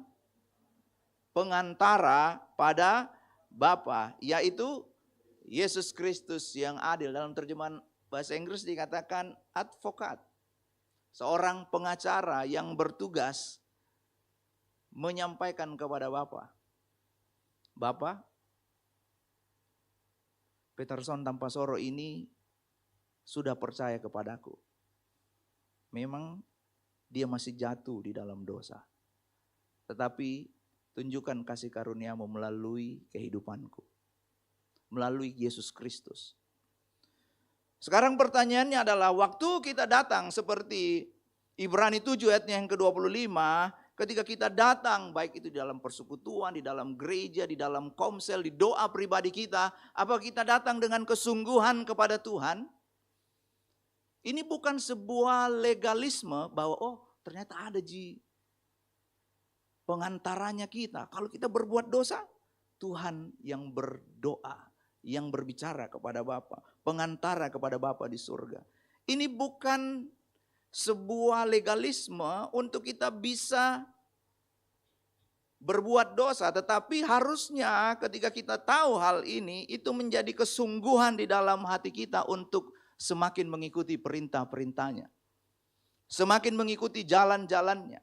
pengantara pada Bapa, yaitu Yesus Kristus yang adil. Dalam terjemahan bahasa Inggris dikatakan advokat. Seorang pengacara yang bertugas menyampaikan kepada Bapa. Bapa, Peterson tanpa soro ini sudah percaya kepadaku. Memang dia masih jatuh di dalam dosa. Tetapi tunjukkan kasih karuniamu melalui kehidupanku. Melalui Yesus Kristus. Sekarang pertanyaannya adalah waktu kita datang seperti Ibrani 7 ayatnya yang ke-25. Ketika kita datang baik itu di dalam persekutuan, di dalam gereja, di dalam komsel, di doa pribadi kita. Apa kita datang dengan kesungguhan kepada Tuhan? Ini bukan sebuah legalisme bahwa ternyata ada pengantaranya kita. Kalau kita berbuat dosa, Tuhan yang berdoa, yang berbicara kepada Bapa, pengantara kepada Bapa di surga. Ini bukan sebuah legalisme untuk kita bisa berbuat dosa, tetapi harusnya ketika kita tahu hal ini, itu menjadi kesungguhan di dalam hati kita untuk semakin mengikuti perintah-perintahnya, semakin mengikuti jalan-jalannya.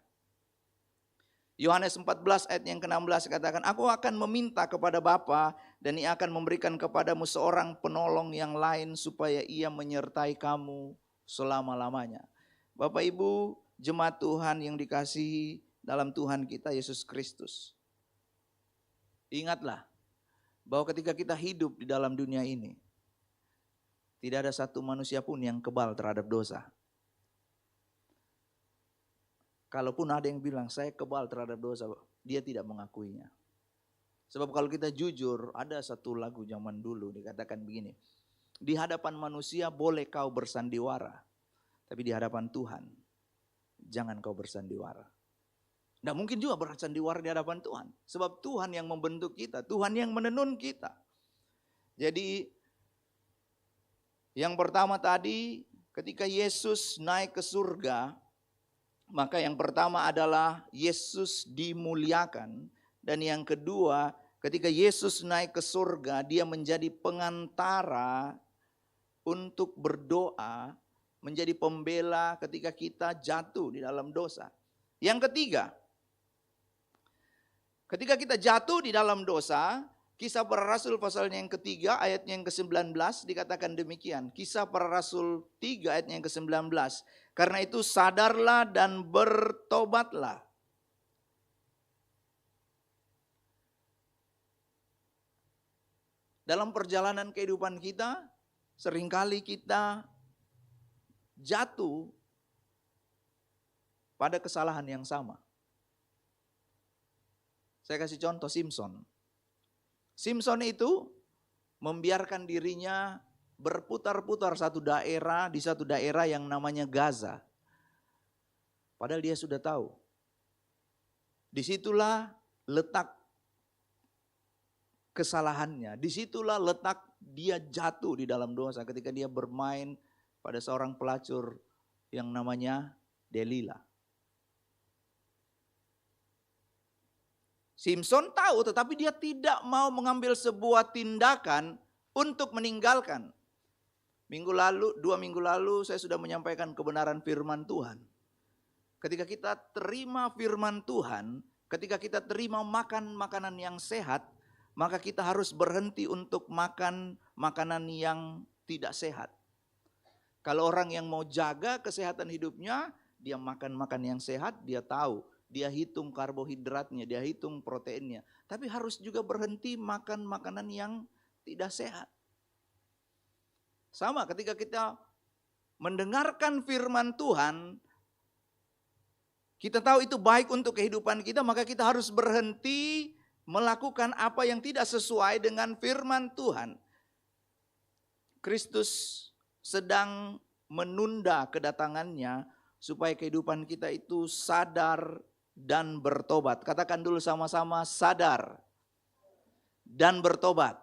Yohanes 14 ayat yang ke-16 katakan, aku akan meminta kepada Bapa dan ia akan memberikan kepadamu seorang penolong yang lain supaya ia menyertai kamu selama-lamanya. Bapak Ibu, jemaat Tuhan yang dikasihi dalam Tuhan kita Yesus Kristus. Ingatlah bahwa ketika kita hidup di dalam dunia ini, tidak ada satu manusia pun yang kebal terhadap dosa. Kalaupun ada yang bilang saya kebal terhadap dosa, dia tidak mengakuinya. Sebab kalau kita jujur, ada satu lagu zaman dulu dikatakan begini. Di hadapan manusia boleh kau bersandiwara, tapi di hadapan Tuhan jangan kau bersandiwara. Tidak mungkin juga bersandiwara di hadapan Tuhan. Sebab Tuhan yang membentuk kita, Tuhan yang menenun kita. Jadi yang pertama tadi ketika Yesus naik ke surga, maka yang pertama adalah Yesus dimuliakan. Dan yang kedua, ketika Yesus naik ke surga, dia menjadi pengantara untuk berdoa, menjadi pembela ketika kita jatuh di dalam dosa. Yang ketiga, ketika kita jatuh di dalam dosa, Kisah Para Rasul pasalnya yang ketiga ayatnya yang ke-19 dikatakan demikian. Kisah Para Rasul 3 ayatnya yang ke-19. Karena itu sadarlah dan bertobatlah. Dalam perjalanan kehidupan kita, seringkali kita jatuh pada kesalahan yang sama. Saya kasih contoh Simpson. Simpson itu membiarkan dirinya berputar-putar di satu daerah yang namanya Gaza. Padahal dia sudah tahu. Disitulah letak kesalahannya. Disitulah letak dia jatuh di dalam dosa ketika dia bermain pada seorang pelacur yang namanya Delila. Simpson tahu tetapi dia tidak mau mengambil sebuah tindakan untuk meninggalkan. 2 minggu lalu saya sudah menyampaikan kebenaran firman Tuhan. Ketika kita terima firman Tuhan, ketika kita terima makan makanan yang sehat, maka kita harus berhenti untuk makan makanan yang tidak sehat. Kalau orang yang mau jaga kesehatan hidupnya, dia makan yang sehat, dia tahu. Dia hitung karbohidratnya, dia hitung proteinnya. Tapi harus juga berhenti makan makanan yang tidak sehat. Sama ketika kita mendengarkan firman Tuhan, kita tahu itu baik untuk kehidupan kita, maka kita harus berhenti melakukan apa yang tidak sesuai dengan firman Tuhan. Kristus sedang menunda kedatangannya supaya kehidupan kita itu sadar dan bertobat. Katakan dulu sama-sama, sadar dan bertobat.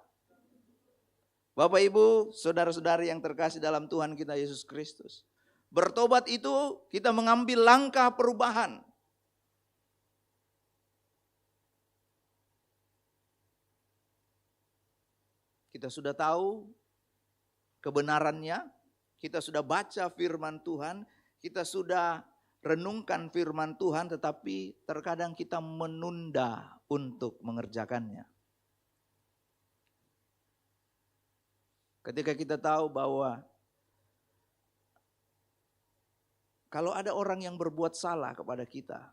Bapak Ibu, saudara-saudari yang terkasih dalam Tuhan kita Yesus Kristus. Bertobat itu kita mengambil langkah perubahan. Kita sudah tahu kebenarannya, kita sudah baca firman Tuhan, kita sudah renungkan firman Tuhan, tetapi terkadang kita menunda untuk mengerjakannya. Ketika kita tahu bahwa kalau ada orang yang berbuat salah kepada kita,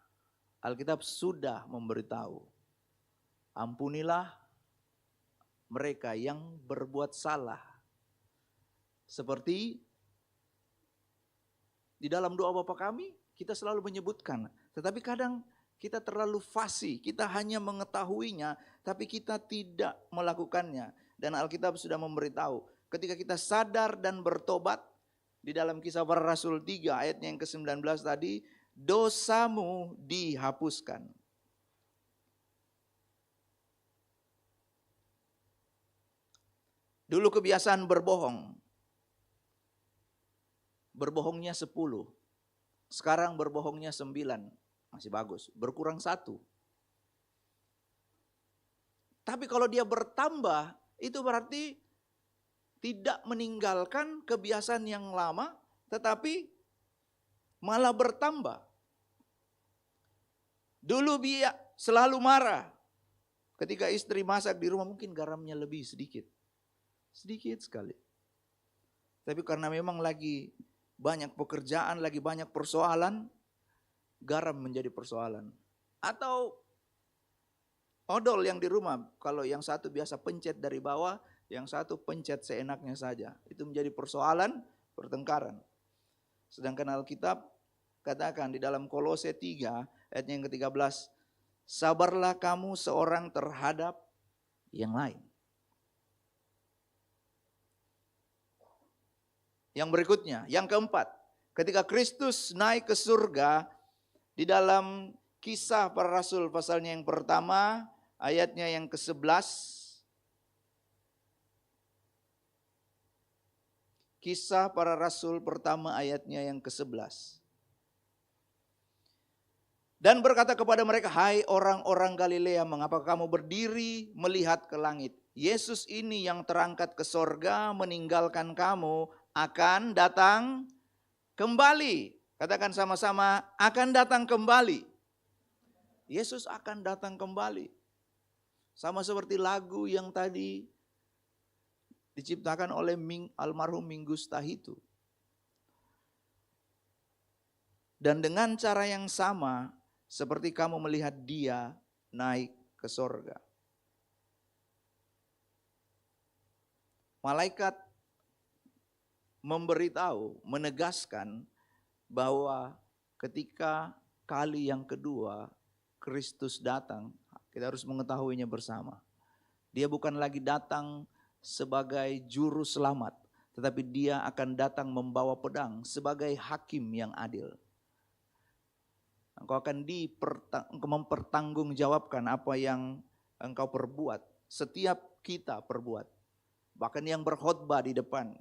Alkitab sudah memberitahu, ampunilah mereka yang berbuat salah. Seperti di dalam doa Bapa kami, kita selalu menyebutkan, tetapi kadang kita terlalu fasih, kita hanya mengetahuinya, tapi kita tidak melakukannya. Dan Alkitab sudah memberitahu, ketika kita sadar dan bertobat, di dalam Kisah Para Rasul 3 ayatnya yang ke-19 tadi, dosamu dihapuskan. Dulu kebiasaan berbohong. Berbohongnya 10. Sekarang berbohongnya 9. Masih bagus, berkurang 1. Tapi kalau dia bertambah, itu berarti tidak meninggalkan kebiasaan yang lama, tetapi malah bertambah. Dulu dia selalu marah. Ketika istri masak di rumah, mungkin garamnya lebih sedikit. Sedikit sekali. Tapi karena memang lagi banyak pekerjaan, lagi banyak persoalan, garam menjadi persoalan. Atau odol yang di rumah, kalau yang satu biasa pencet dari bawah, yang satu pencet seenaknya saja. Itu menjadi persoalan, pertengkaran. Sedangkan Alkitab katakan di dalam Kolose 3 ayat yang ke-13, sabarlah kamu seorang terhadap yang lain. Yang berikutnya, yang keempat, ketika Kristus naik ke surga, di dalam Kisah Para Rasul pasalnya yang pertama, ayatnya yang ke-11, Kisah Para Rasul pertama ayatnya yang ke-11. Dan berkata kepada mereka, hai orang-orang Galilea, mengapa kamu berdiri melihat ke langit? Yesus ini yang terangkat ke sorga meninggalkan kamu akan datang kembali. Katakan sama-sama, akan datang kembali. Yesus akan datang kembali. Sama seperti lagu yang tadi diciptakan oleh almarhum Mingus Tahitu. Dan dengan cara yang sama, seperti kamu melihat dia naik ke sorga. Malaikat memberitahu, menegaskan bahwa ketika kali yang kedua Kristus datang, kita harus mengetahuinya bersama. Dia bukan lagi datang sebagai juru selamat, tetapi dia akan datang membawa pedang sebagai hakim yang adil. Engkau akan mempertanggungjawabkan apa yang engkau perbuat, setiap kita perbuat. Bahkan yang berkhotbah di depan,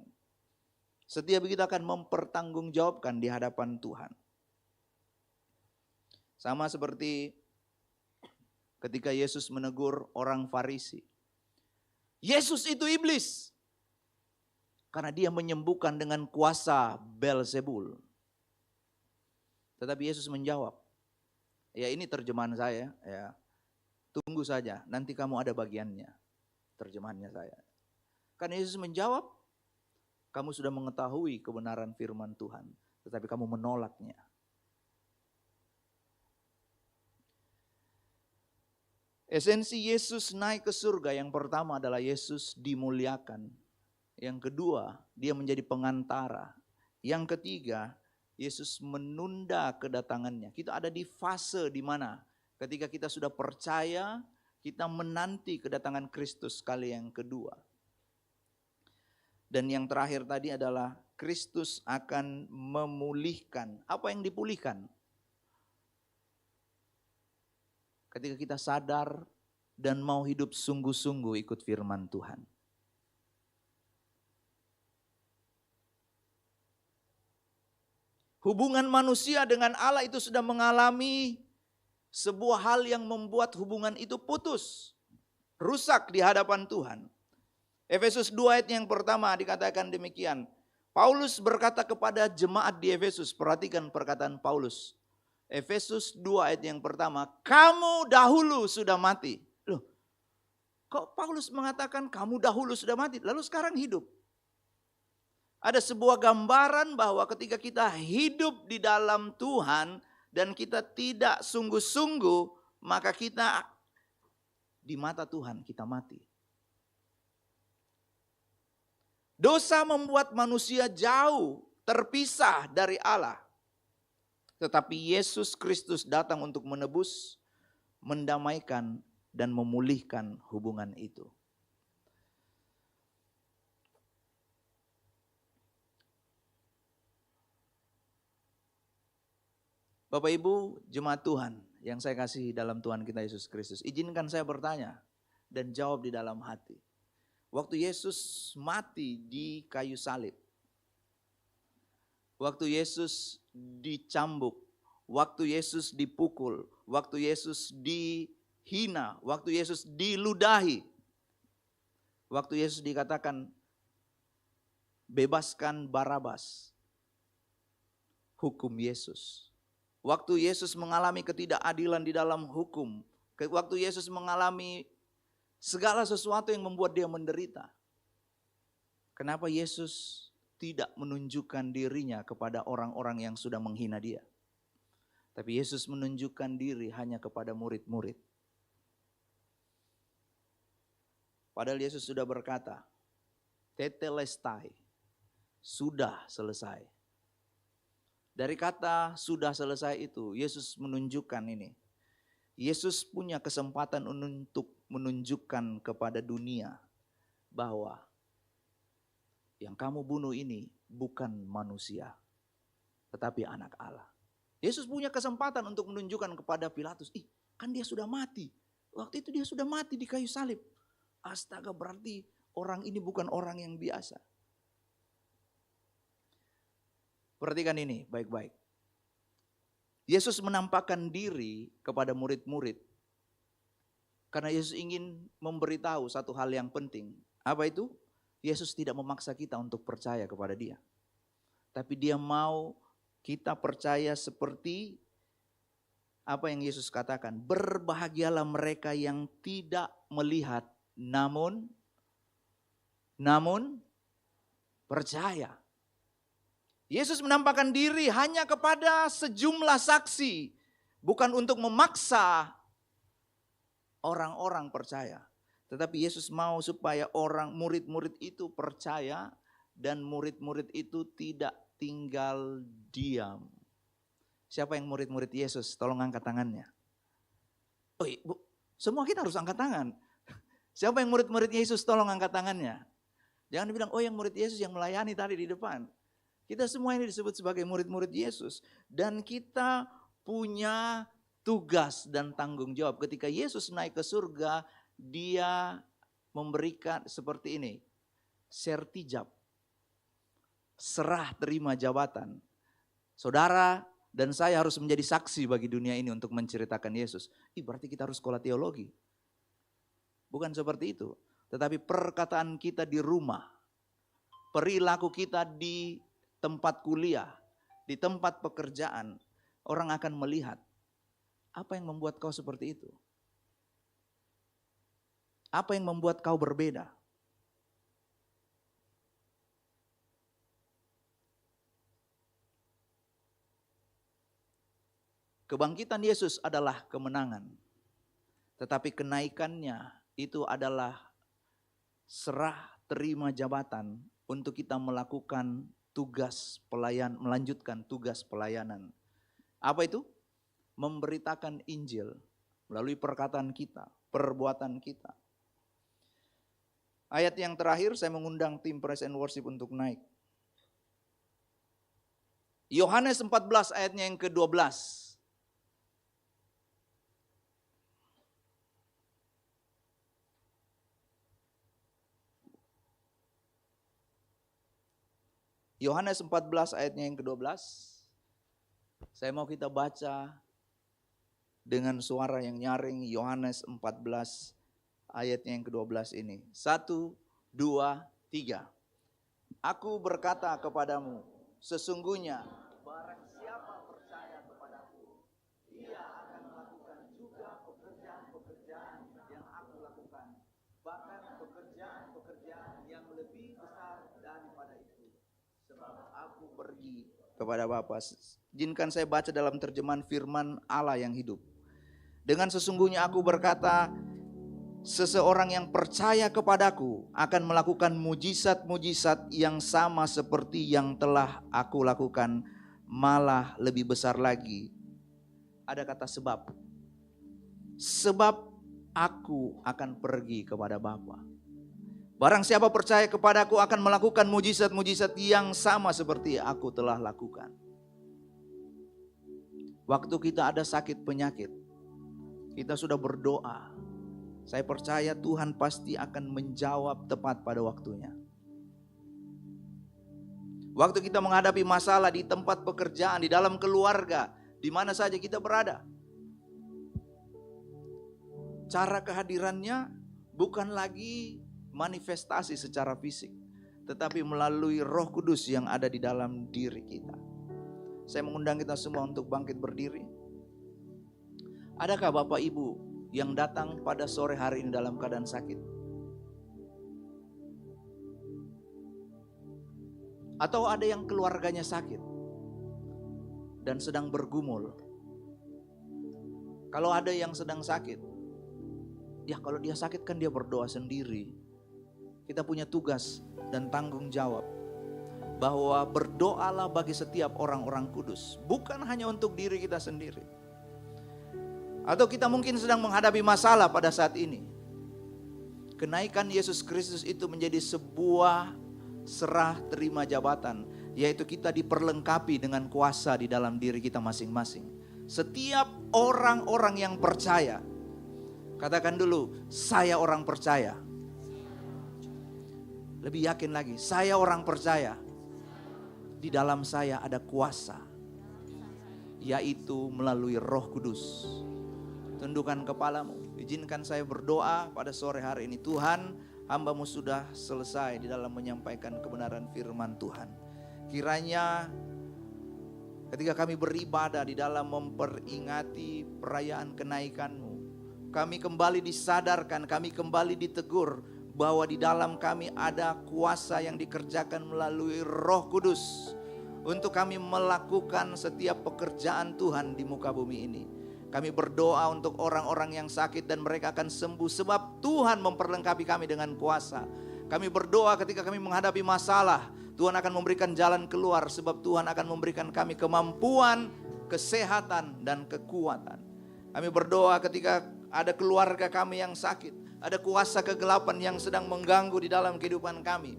setiap kita akan mempertanggungjawabkan di hadapan Tuhan. Sama seperti ketika Yesus menegur orang Farisi. Yesus itu iblis. Karena dia menyembuhkan dengan kuasa Beelzebul. Tetapi Yesus menjawab, ya ini terjemahan saya, ya. Tunggu saja, nanti kamu ada bagiannya. Terjemahannya saya. Karena Yesus menjawab, kamu sudah mengetahui kebenaran firman Tuhan, tetapi kamu menolaknya. Esensi Yesus naik ke surga yang pertama adalah Yesus dimuliakan. Yang kedua, dia menjadi pengantara. Yang ketiga, Yesus menunda kedatangannya. Kita ada di fase di mana ketika kita sudah percaya, kita menanti kedatangan Kristus kali yang kedua. Dan yang terakhir tadi adalah Kristus akan memulihkan. Apa yang dipulihkan? Ketika kita sadar dan mau hidup sungguh-sungguh ikut firman Tuhan. Hubungan manusia dengan Allah itu sudah mengalami sebuah hal yang membuat hubungan itu putus, rusak di hadapan Tuhan. Efesus 2 ayat yang pertama dikatakan demikian. Paulus berkata kepada jemaat di Efesus, perhatikan perkataan Paulus. Efesus 2 ayat yang pertama, kamu dahulu sudah mati. Loh, kok Paulus mengatakan kamu dahulu sudah mati, lalu sekarang hidup? Ada sebuah gambaran bahwa ketika kita hidup di dalam Tuhan dan kita tidak sungguh-sungguh, maka kita di mata Tuhan kita mati. Dosa membuat manusia jauh, terpisah dari Allah. Tetapi Yesus Kristus datang untuk menebus, mendamaikan, dan memulihkan hubungan itu. Bapak Ibu, jemaat Tuhan yang saya kasih dalam Tuhan kita Yesus Kristus, izinkan saya bertanya dan jawab di dalam hati. Waktu Yesus mati di kayu salib, waktu Yesus dicambuk, waktu Yesus dipukul, waktu Yesus dihina, waktu Yesus diludahi, waktu Yesus dikatakan bebaskan Barabas, hukum Yesus. Waktu Yesus mengalami ketidakadilan di dalam hukum, waktu Yesus mengalami segala sesuatu yang membuat dia menderita. Kenapa Yesus tidak menunjukkan dirinya kepada orang-orang yang sudah menghina dia? Tapi Yesus menunjukkan diri hanya kepada murid-murid. Padahal Yesus sudah berkata, tetelestai, sudah selesai. Dari kata sudah selesai itu, Yesus menunjukkan ini. Yesus punya kesempatan untuk menunjukkan kepada dunia bahwa yang kamu bunuh ini bukan manusia, tetapi anak Allah. Yesus punya kesempatan untuk menunjukkan kepada Pilatus, kan dia sudah mati. Waktu itu dia sudah mati di kayu salib. Astaga, berarti orang ini bukan orang yang biasa. Perhatikan ini baik-baik. Yesus menampakkan diri kepada murid-murid karena Yesus ingin memberitahu satu hal yang penting. Apa itu? Yesus tidak memaksa kita untuk percaya kepada Dia. Tapi Dia mau kita percaya seperti apa yang Yesus katakan. Berbahagialah mereka yang tidak melihat namun percaya. Yesus menampakkan diri hanya kepada sejumlah saksi, bukan untuk memaksa orang-orang percaya. Tetapi Yesus mau supaya murid-murid itu percaya dan murid-murid itu tidak tinggal diam. Siapa yang murid-murid Yesus? Tolong angkat tangannya. Oh, Bu, semua kita harus angkat tangan. Siapa yang murid-murid Yesus? Tolong angkat tangannya. Jangan bilang, yang murid Yesus yang melayani tadi di depan. Kita semua ini disebut sebagai murid-murid Yesus. Dan kita punya tugas dan tanggung jawab. Ketika Yesus naik ke surga, Dia memberikan seperti ini. Sertijab. Serah terima jabatan. Saudara dan saya harus menjadi saksi bagi dunia ini untuk menceritakan Yesus. Berarti kita harus sekolah teologi. Bukan seperti itu. Tetapi perkataan kita di rumah. Perilaku kita di tempat kuliah, di tempat pekerjaan, orang akan melihat apa yang membuat kau seperti itu. Apa yang membuat kau berbeda? Kebangkitan Yesus adalah kemenangan, tetapi kenaikannya itu adalah serah terima jabatan untuk kita melakukan tugas melanjutkan tugas pelayanan. Apa itu? Memberitakan Injil melalui perkataan kita, perbuatan kita. Ayat yang terakhir saya mengundang tim Praise and Worship untuk naik. Yohanes 14 ayatnya yang ke-12. Yohanes 14 ayatnya yang ke-12. Saya mau kita baca dengan suara yang nyaring Yohanes 14 ayatnya yang ke-12 ini. 1, 2, 3. Aku berkata kepadamu, sesungguhnya barang siapa percaya kepadaku, ia akan melakukan juga pekerjaan-pekerjaan yang aku lakukan. Bahkan pekerjaan-pekerjaan yang lebih besar daripada itu. Sebab aku pergi kepada Bapa. Izinkan saya baca dalam terjemahan firman Allah yang hidup. Dengan sesungguhnya aku berkata, seseorang yang percaya kepadaku akan melakukan mujizat-mujizat yang sama seperti yang telah aku lakukan, malah lebih besar lagi. Ada kata sebab. Sebab aku akan pergi kepada Bapa. Barang siapa percaya kepadaku akan melakukan mujizat-mujizat yang sama seperti aku telah lakukan. Waktu kita ada sakit penyakit, kita sudah berdoa. Saya percaya Tuhan pasti akan menjawab tepat pada waktunya. Waktu kita menghadapi masalah di tempat pekerjaan, di dalam keluarga, di mana saja kita berada. Cara kehadirannya bukan lagi manifestasi secara fisik, tetapi melalui Roh Kudus yang ada di dalam diri kita. Saya mengundang kita semua untuk bangkit berdiri. Adakah Bapak Ibu yang datang pada sore hari ini dalam keadaan sakit? Atau ada yang keluarganya sakit dan sedang bergumul? Kalau ada yang sedang sakit, ya kalau dia sakit kan dia berdoa sendiri. Kita punya tugas dan tanggung jawab bahwa berdoalah bagi setiap orang-orang kudus, bukan hanya untuk diri kita sendiri. Atau kita mungkin sedang menghadapi masalah pada saat ini. Kenaikan Yesus Kristus itu menjadi sebuah serah terima jabatan, yaitu kita diperlengkapi dengan kuasa di dalam diri kita masing-masing. Setiap orang-orang yang percaya, katakan dulu, saya orang percaya. Lebih yakin lagi, saya orang percaya. Di dalam saya ada kuasa, yaitu melalui Roh Kudus. Tundukkan kepalamu, izinkan saya berdoa pada sore hari ini. Tuhan, hamba-Mu sudah selesai di dalam menyampaikan kebenaran firman Tuhan. Kiranya ketika kami beribadah di dalam memperingati perayaan kenaikan-Mu, kami kembali disadarkan, kami kembali ditegur bahwa di dalam kami ada kuasa yang dikerjakan melalui Roh Kudus untuk kami melakukan setiap pekerjaan Tuhan di muka bumi ini. Kami berdoa untuk orang-orang yang sakit dan mereka akan sembuh sebab Tuhan memperlengkapi kami dengan kuasa. Kami berdoa ketika kami menghadapi masalah, Tuhan akan memberikan jalan keluar sebab Tuhan akan memberikan kami kemampuan, kesehatan dan kekuatan. Kami berdoa ketika ada keluarga kami yang sakit, ada kuasa kegelapan yang sedang mengganggu di dalam kehidupan kami.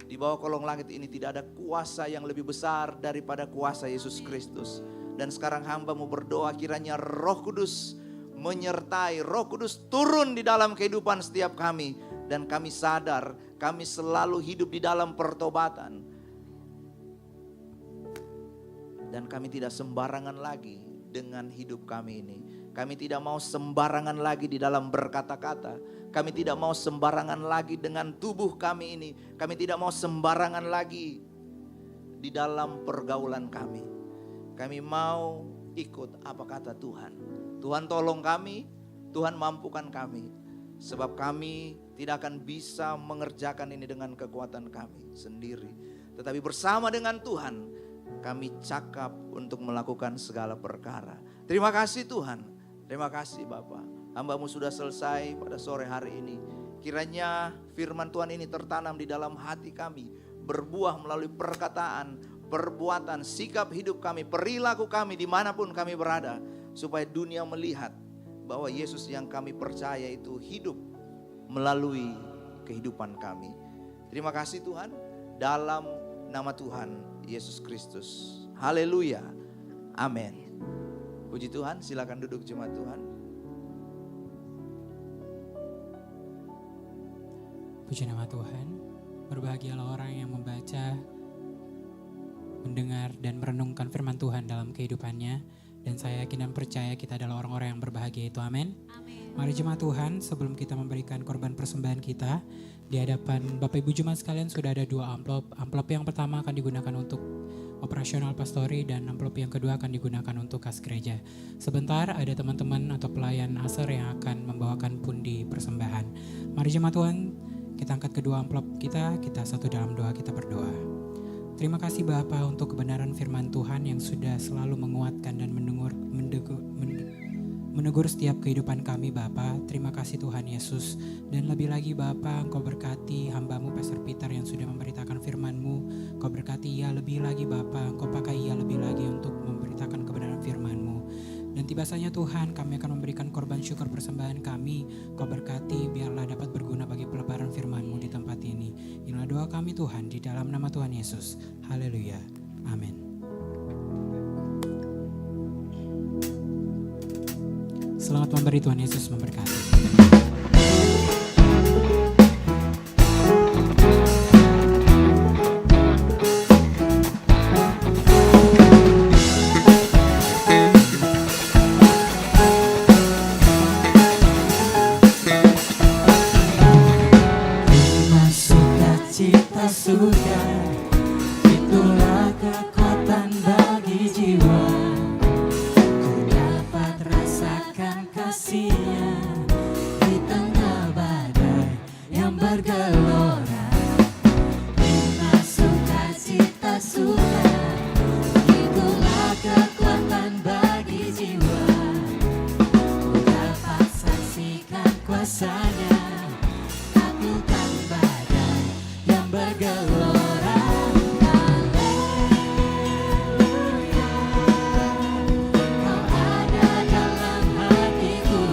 Di bawah kolong langit ini tidak ada kuasa yang lebih besar daripada kuasa Yesus Kristus. Dan sekarang hamba-Mu berdoa kiranya Roh Kudus menyertai, Roh Kudus turun di dalam kehidupan setiap kami. Dan kami sadar kami selalu hidup di dalam pertobatan. Dan kami tidak sembarangan lagi dengan hidup kami ini. Kami tidak mau sembarangan lagi di dalam berkata-kata. Kami tidak mau sembarangan lagi dengan tubuh kami ini. Kami tidak mau sembarangan lagi di dalam pergaulan kami. Kami mau ikut apa kata Tuhan. Tuhan tolong kami, Tuhan mampukan kami. Sebab kami tidak akan bisa mengerjakan ini dengan kekuatan kami sendiri. Tetapi bersama dengan Tuhan, kami cakap untuk melakukan segala perkara. Terima kasih Tuhan. Terima kasih Bapa. Hamba-Mu sudah selesai pada sore hari ini. Kiranya firman Tuhan ini tertanam di dalam hati kami. Berbuah melalui perkataan, perbuatan, sikap hidup kami, perilaku kami dimanapun kami berada. Supaya dunia melihat bahwa Yesus yang kami percaya itu hidup melalui kehidupan kami. Terima kasih Tuhan. Dalam nama Tuhan Yesus Kristus. Haleluya. Amin. Puji Tuhan, silakan duduk jemaat Tuhan. Puji nama Tuhan. Berbahagialah orang yang membaca, mendengar dan merenungkan firman Tuhan dalam kehidupannya. Dan saya yakin dan percaya kita adalah orang-orang yang berbahagia itu, amin. Mari jemaat Tuhan, sebelum kita memberikan korban persembahan kita, di hadapan Bapak Ibu Jemaat sekalian sudah ada 2 amplop. Amplop yang pertama akan digunakan untuk operasional pastori dan amplop yang kedua akan digunakan untuk kas gereja. Sebentar ada teman-teman atau pelayan ASER yang akan membawakan pundi persembahan. Mari jemaat Tuhan, kita angkat kedua amplop kita satu dalam doa, kita berdoa. Terima kasih Bapa untuk kebenaran firman Tuhan yang sudah selalu menguatkan dan menegur setiap kehidupan kami Bapa. Terima kasih Tuhan Yesus. Dan lebih lagi Bapa, Engkau berkati hamba-Mu Pastor Peter yang sudah memberitakan firman-Mu. Engkau berkati ia lebih lagi Bapa, Engkau pakai ia lebih lagi untuk memberitakan kebenaran firman-Mu. Dan tiba saatnya Tuhan, kami akan memberikan korban syukur persembahan kami. Kau berkati biarlah dapat berguna bagi pelebaran firman-Mu di tempat ini. Inilah doa kami Tuhan di dalam nama Tuhan Yesus. Haleluya. Amin. Selamat memberi, Tuhan Yesus memberkati. Surga, itulah kekuatan bagi jiwa. Ku dapat rasakan kasih-Nya di tengah badai yang bergelora. Bina sukacita surga, itulah kekuatan bagi jiwa. Ku dapat saksikan kuasa-Nya taklukan badai yang bergelora. Haleluya, Kau ada dalam hatiku,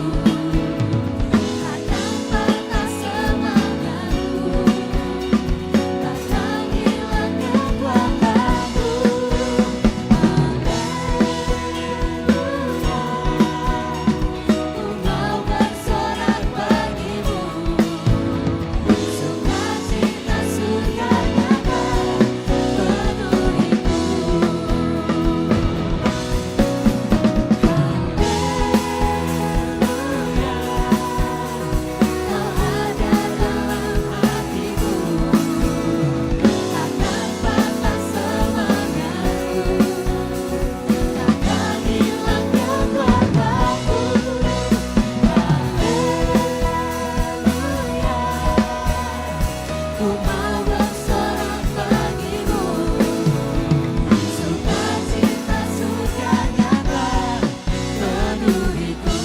takkan patah semangatku, takkan hilang kekuatanku. Haleluya, ku mau bersorak bagimu. Sukacita surga nyata penuhiku. Haleluya, Kau ada dalam hatiku, takkan patah semangatku, takkan hilang kekuatanku. Haleluya, ku mau bersorak bagimu. Sukacita surga nyata penuhiku.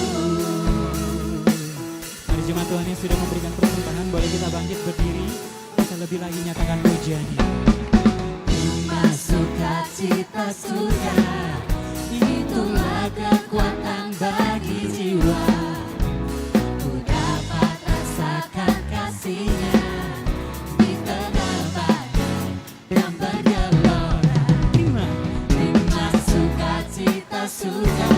Mari jemaat Tuhan yang sudah memberikan persembahan, boleh kita bangkit berdiri. Kita lebih lagi nyatakan pujiannya. Bina sukacita surga, itulah kekuatan bagi jiwa. Ku dapat rasakan kasih-Nya di tengah badai yang bergelora. Bina sukacita surga,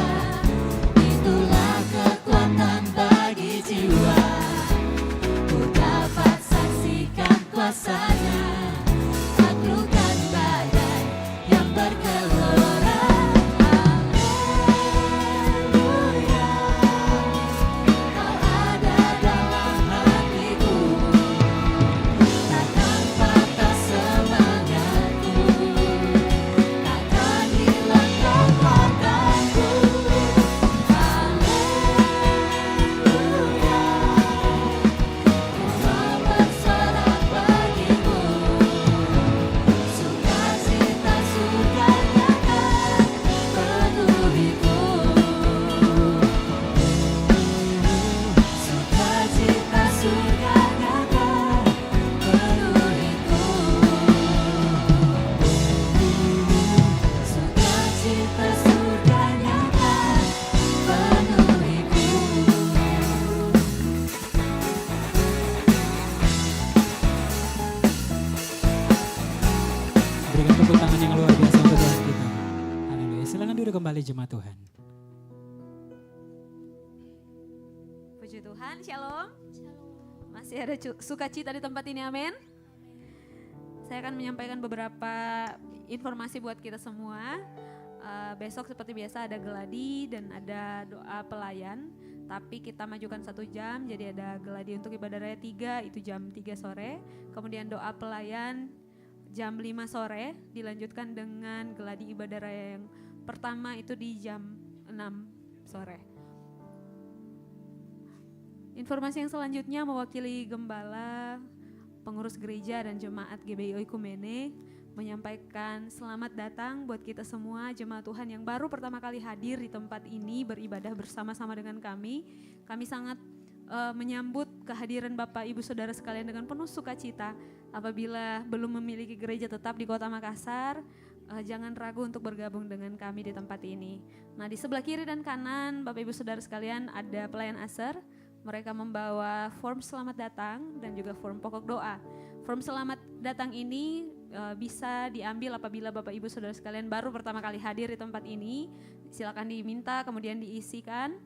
itulah kekuatan bagi jiwa. Ku dapat saksikan kuasa-Nya taklukan badai yang bergelora. Haleluya, Kau ada dalam hatiku, takkan patah semangatku, takkan hilang kekuatanku. Haleluya, ku mau bersorak bagimu. Sukacita surga nyata penuhiku. Sukacita surga nyata penuhiku. Sukacita surga nyata penuhiku. Berikan tepuk tangan yang luar biasa untuk Tuhan kita. Haleluya. Silakan duduk kembali jemaat Tuhan. Puji Tuhan, shalom. Masih ada sukacita di tempat ini, amin. Saya akan menyampaikan beberapa informasi buat kita semua. Besok seperti biasa ada geladi dan ada doa pelayan. Tapi kita majukan 1 jam, jadi ada geladi untuk ibadah raya 3, itu jam 3 sore. Kemudian doa pelayan jam 5 sore, dilanjutkan dengan geladi ibadah raya yang pertama itu di jam 6 sore. Informasi yang selanjutnya mewakili gembala, pengurus gereja dan jemaat GBI Oikumene menyampaikan selamat datang buat kita semua jemaat Tuhan yang baru pertama kali hadir di tempat ini beribadah bersama-sama dengan kami. Kami sangat menyambut kehadiran Bapak Ibu Saudara sekalian dengan penuh sukacita. Apabila belum memiliki gereja tetap di Kota Makassar, jangan ragu untuk bergabung dengan kami di tempat ini. Nah, di sebelah kiri dan kanan Bapak Ibu Saudara sekalian ada pelayan asar. Mereka membawa form selamat datang dan juga form pokok doa. Form selamat datang ini bisa diambil apabila Bapak Ibu Saudara sekalian baru pertama kali hadir di tempat ini. Silakan diminta kemudian diisikan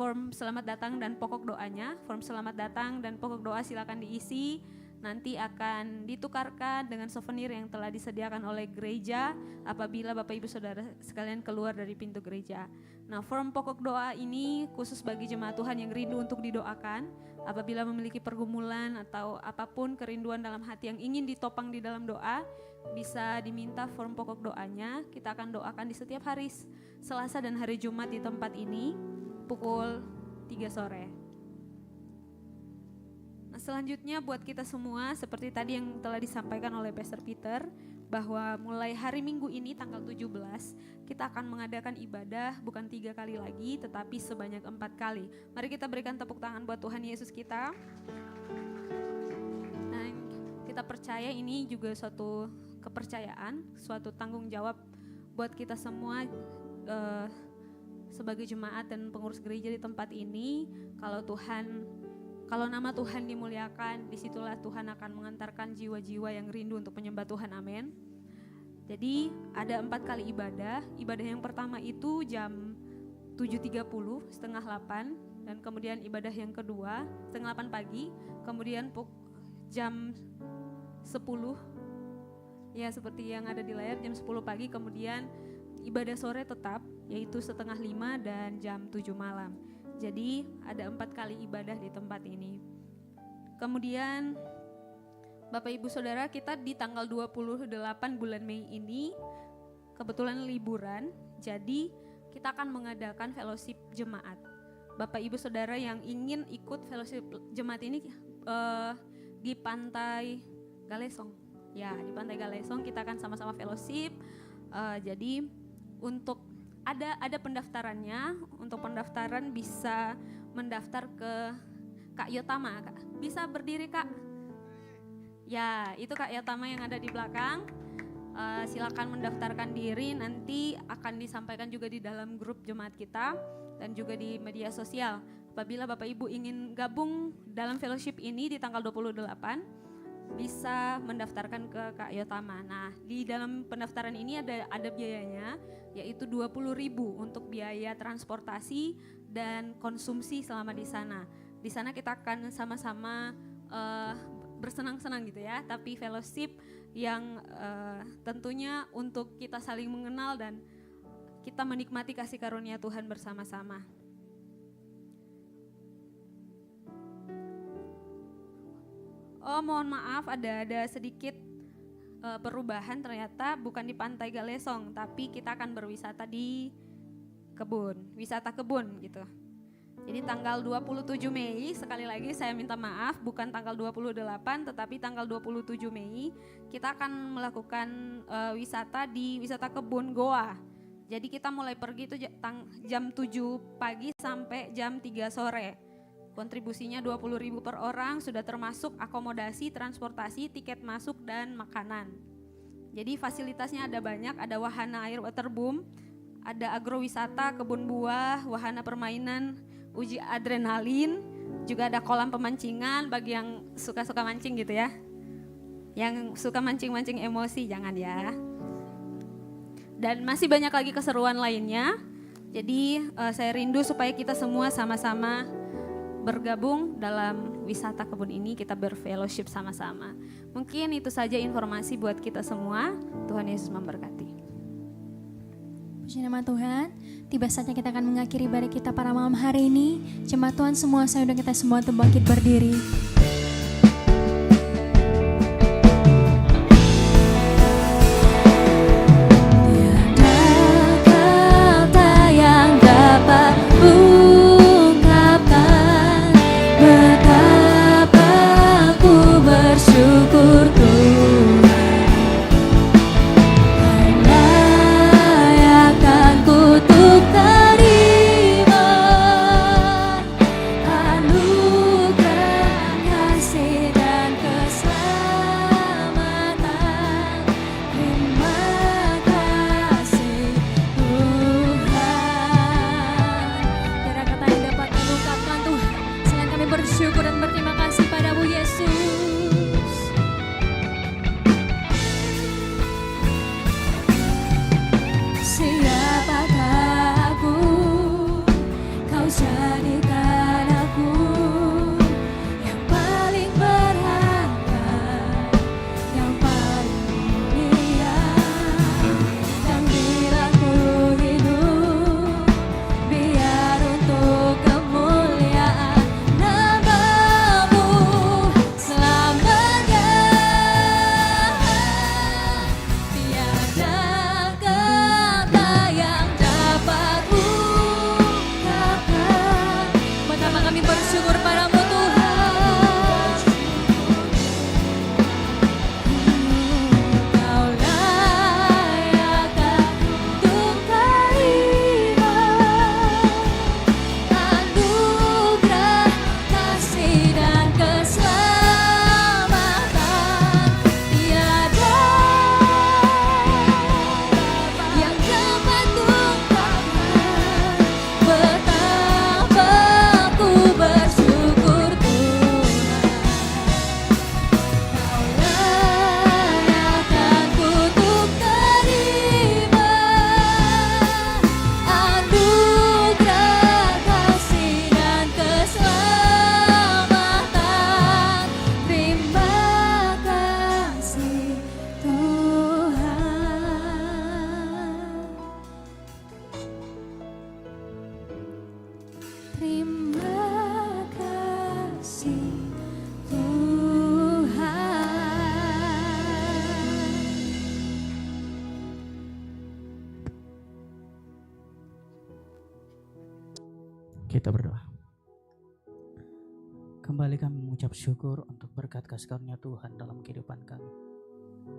form selamat datang dan pokok doanya. Form selamat datang dan pokok doa silakan diisi. Nanti akan ditukarkan dengan souvenir yang telah disediakan oleh gereja apabila Bapak Ibu Saudara sekalian keluar dari pintu gereja. Nah, form pokok doa ini khusus bagi jemaat Tuhan yang rindu untuk didoakan. Apabila memiliki pergumulan atau apapun kerinduan dalam hati yang ingin ditopang di dalam doa, bisa diminta form pokok doanya. Kita akan doakan di setiap hari Selasa dan hari Jumat di tempat ini pukul 3 sore. Nah, selanjutnya buat kita semua seperti tadi yang telah disampaikan oleh Pastor Peter bahwa mulai hari Minggu ini tanggal 17 kita akan mengadakan ibadah bukan 3 kali lagi tetapi sebanyak 4 kali. Mari kita berikan tepuk tangan buat Tuhan Yesus kita. Dan kita percaya ini juga suatu kepercayaan, suatu tanggung jawab buat kita semua sebagai jemaat dan pengurus gereja di tempat ini. Kalau nama Tuhan dimuliakan, disitulah Tuhan akan mengantarkan jiwa-jiwa yang rindu untuk menyembah Tuhan, amin. Jadi ada 4 kali ibadah. Ibadah yang pertama itu jam 7.30, setengah 8. Dan kemudian ibadah yang kedua, setengah 8 pagi. Kemudian jam 10, ya seperti yang ada di layar, jam 10 pagi. Kemudian ibadah sore tetap, yaitu setengah 5 dan jam 7 malam. Jadi ada 4 kali ibadah di tempat ini. Kemudian Bapak Ibu Saudara, kita di tanggal 28 bulan Mei ini kebetulan liburan. Jadi kita akan mengadakan fellowship jemaat. Bapak Ibu Saudara yang ingin ikut fellowship jemaat ini di Pantai Galesong. Ya, di Pantai Galesong kita akan sama-sama fellowship. Jadi untuk ada pendaftarannya. Untuk pendaftaran bisa mendaftar ke Kak Yotama. Bisa berdiri, Kak? Ya, itu Kak Yotama yang ada di belakang. Silakan mendaftarkan diri, nanti akan disampaikan juga di dalam grup jemaat kita dan juga di media sosial. Apabila Bapak Ibu ingin gabung dalam fellowship ini di tanggal 28, bisa mendaftarkan ke Kak Yotama. Nah, di dalam pendaftaran ini ada biayanya, yaitu 20.000 untuk biaya transportasi dan konsumsi selama di sana. Di sana kita akan sama-sama bersenang-senang gitu ya, tapi fellowship yang tentunya untuk kita saling mengenal dan kita menikmati kasih karunia Tuhan bersama-sama. Oh, mohon maaf ada sedikit perubahan, ternyata bukan di Pantai Galesong, tapi kita akan berwisata di kebun, wisata kebun gitu. Jadi tanggal 27 Mei, sekali lagi saya minta maaf, bukan tanggal 28 tetapi tanggal 27 Mei kita akan melakukan wisata di wisata kebun Goa. Jadi kita mulai pergi itu jam 7 pagi sampai jam 3 sore. Kontribusinya 20.000 per orang, sudah termasuk akomodasi, transportasi, tiket masuk dan makanan. Jadi fasilitasnya ada banyak, ada wahana air waterboom, ada agrowisata, kebun buah, wahana permainan, uji adrenalin, juga ada kolam pemancingan bagi yang suka-suka mancing gitu ya. Yang suka mancing-mancing emosi jangan ya. Dan masih banyak lagi keseruan lainnya. Jadi saya rindu supaya kita semua sama-sama bergabung dalam wisata kebun ini, kita berfellowship sama-sama. Mungkin itu saja informasi buat kita semua. Tuhan Yesus memberkati. Puji nama Tuhan, tiba saatnya kita akan mengakhiri ibadah kita pada malam hari ini. Jemaat Tuhan semua, saya undang kita semua untuk bangkit berdiri. Bersyukur dan berterima kasih padamu Yesus. Siapakah aku, kau jadikan aku yang paling berharga, yang paling mulia. Dan bila ku hidup, biar untuk kemuliaan bersyukur padamu Tuhan. Kau layak untuk terima anugerah kasih dan keselamatan. Tiada yang dapat ungkapkan betapa ku bersyukur Tuhan. Kau layak untuk terima anugerah kasih dan keselamatan. Terima kasih Tuhan. Terima kasih Tuhan. Kita berdoa. Kembali kami mengucap syukur untuk berkat kasih karunia Tuhan dalam kehidupan kami.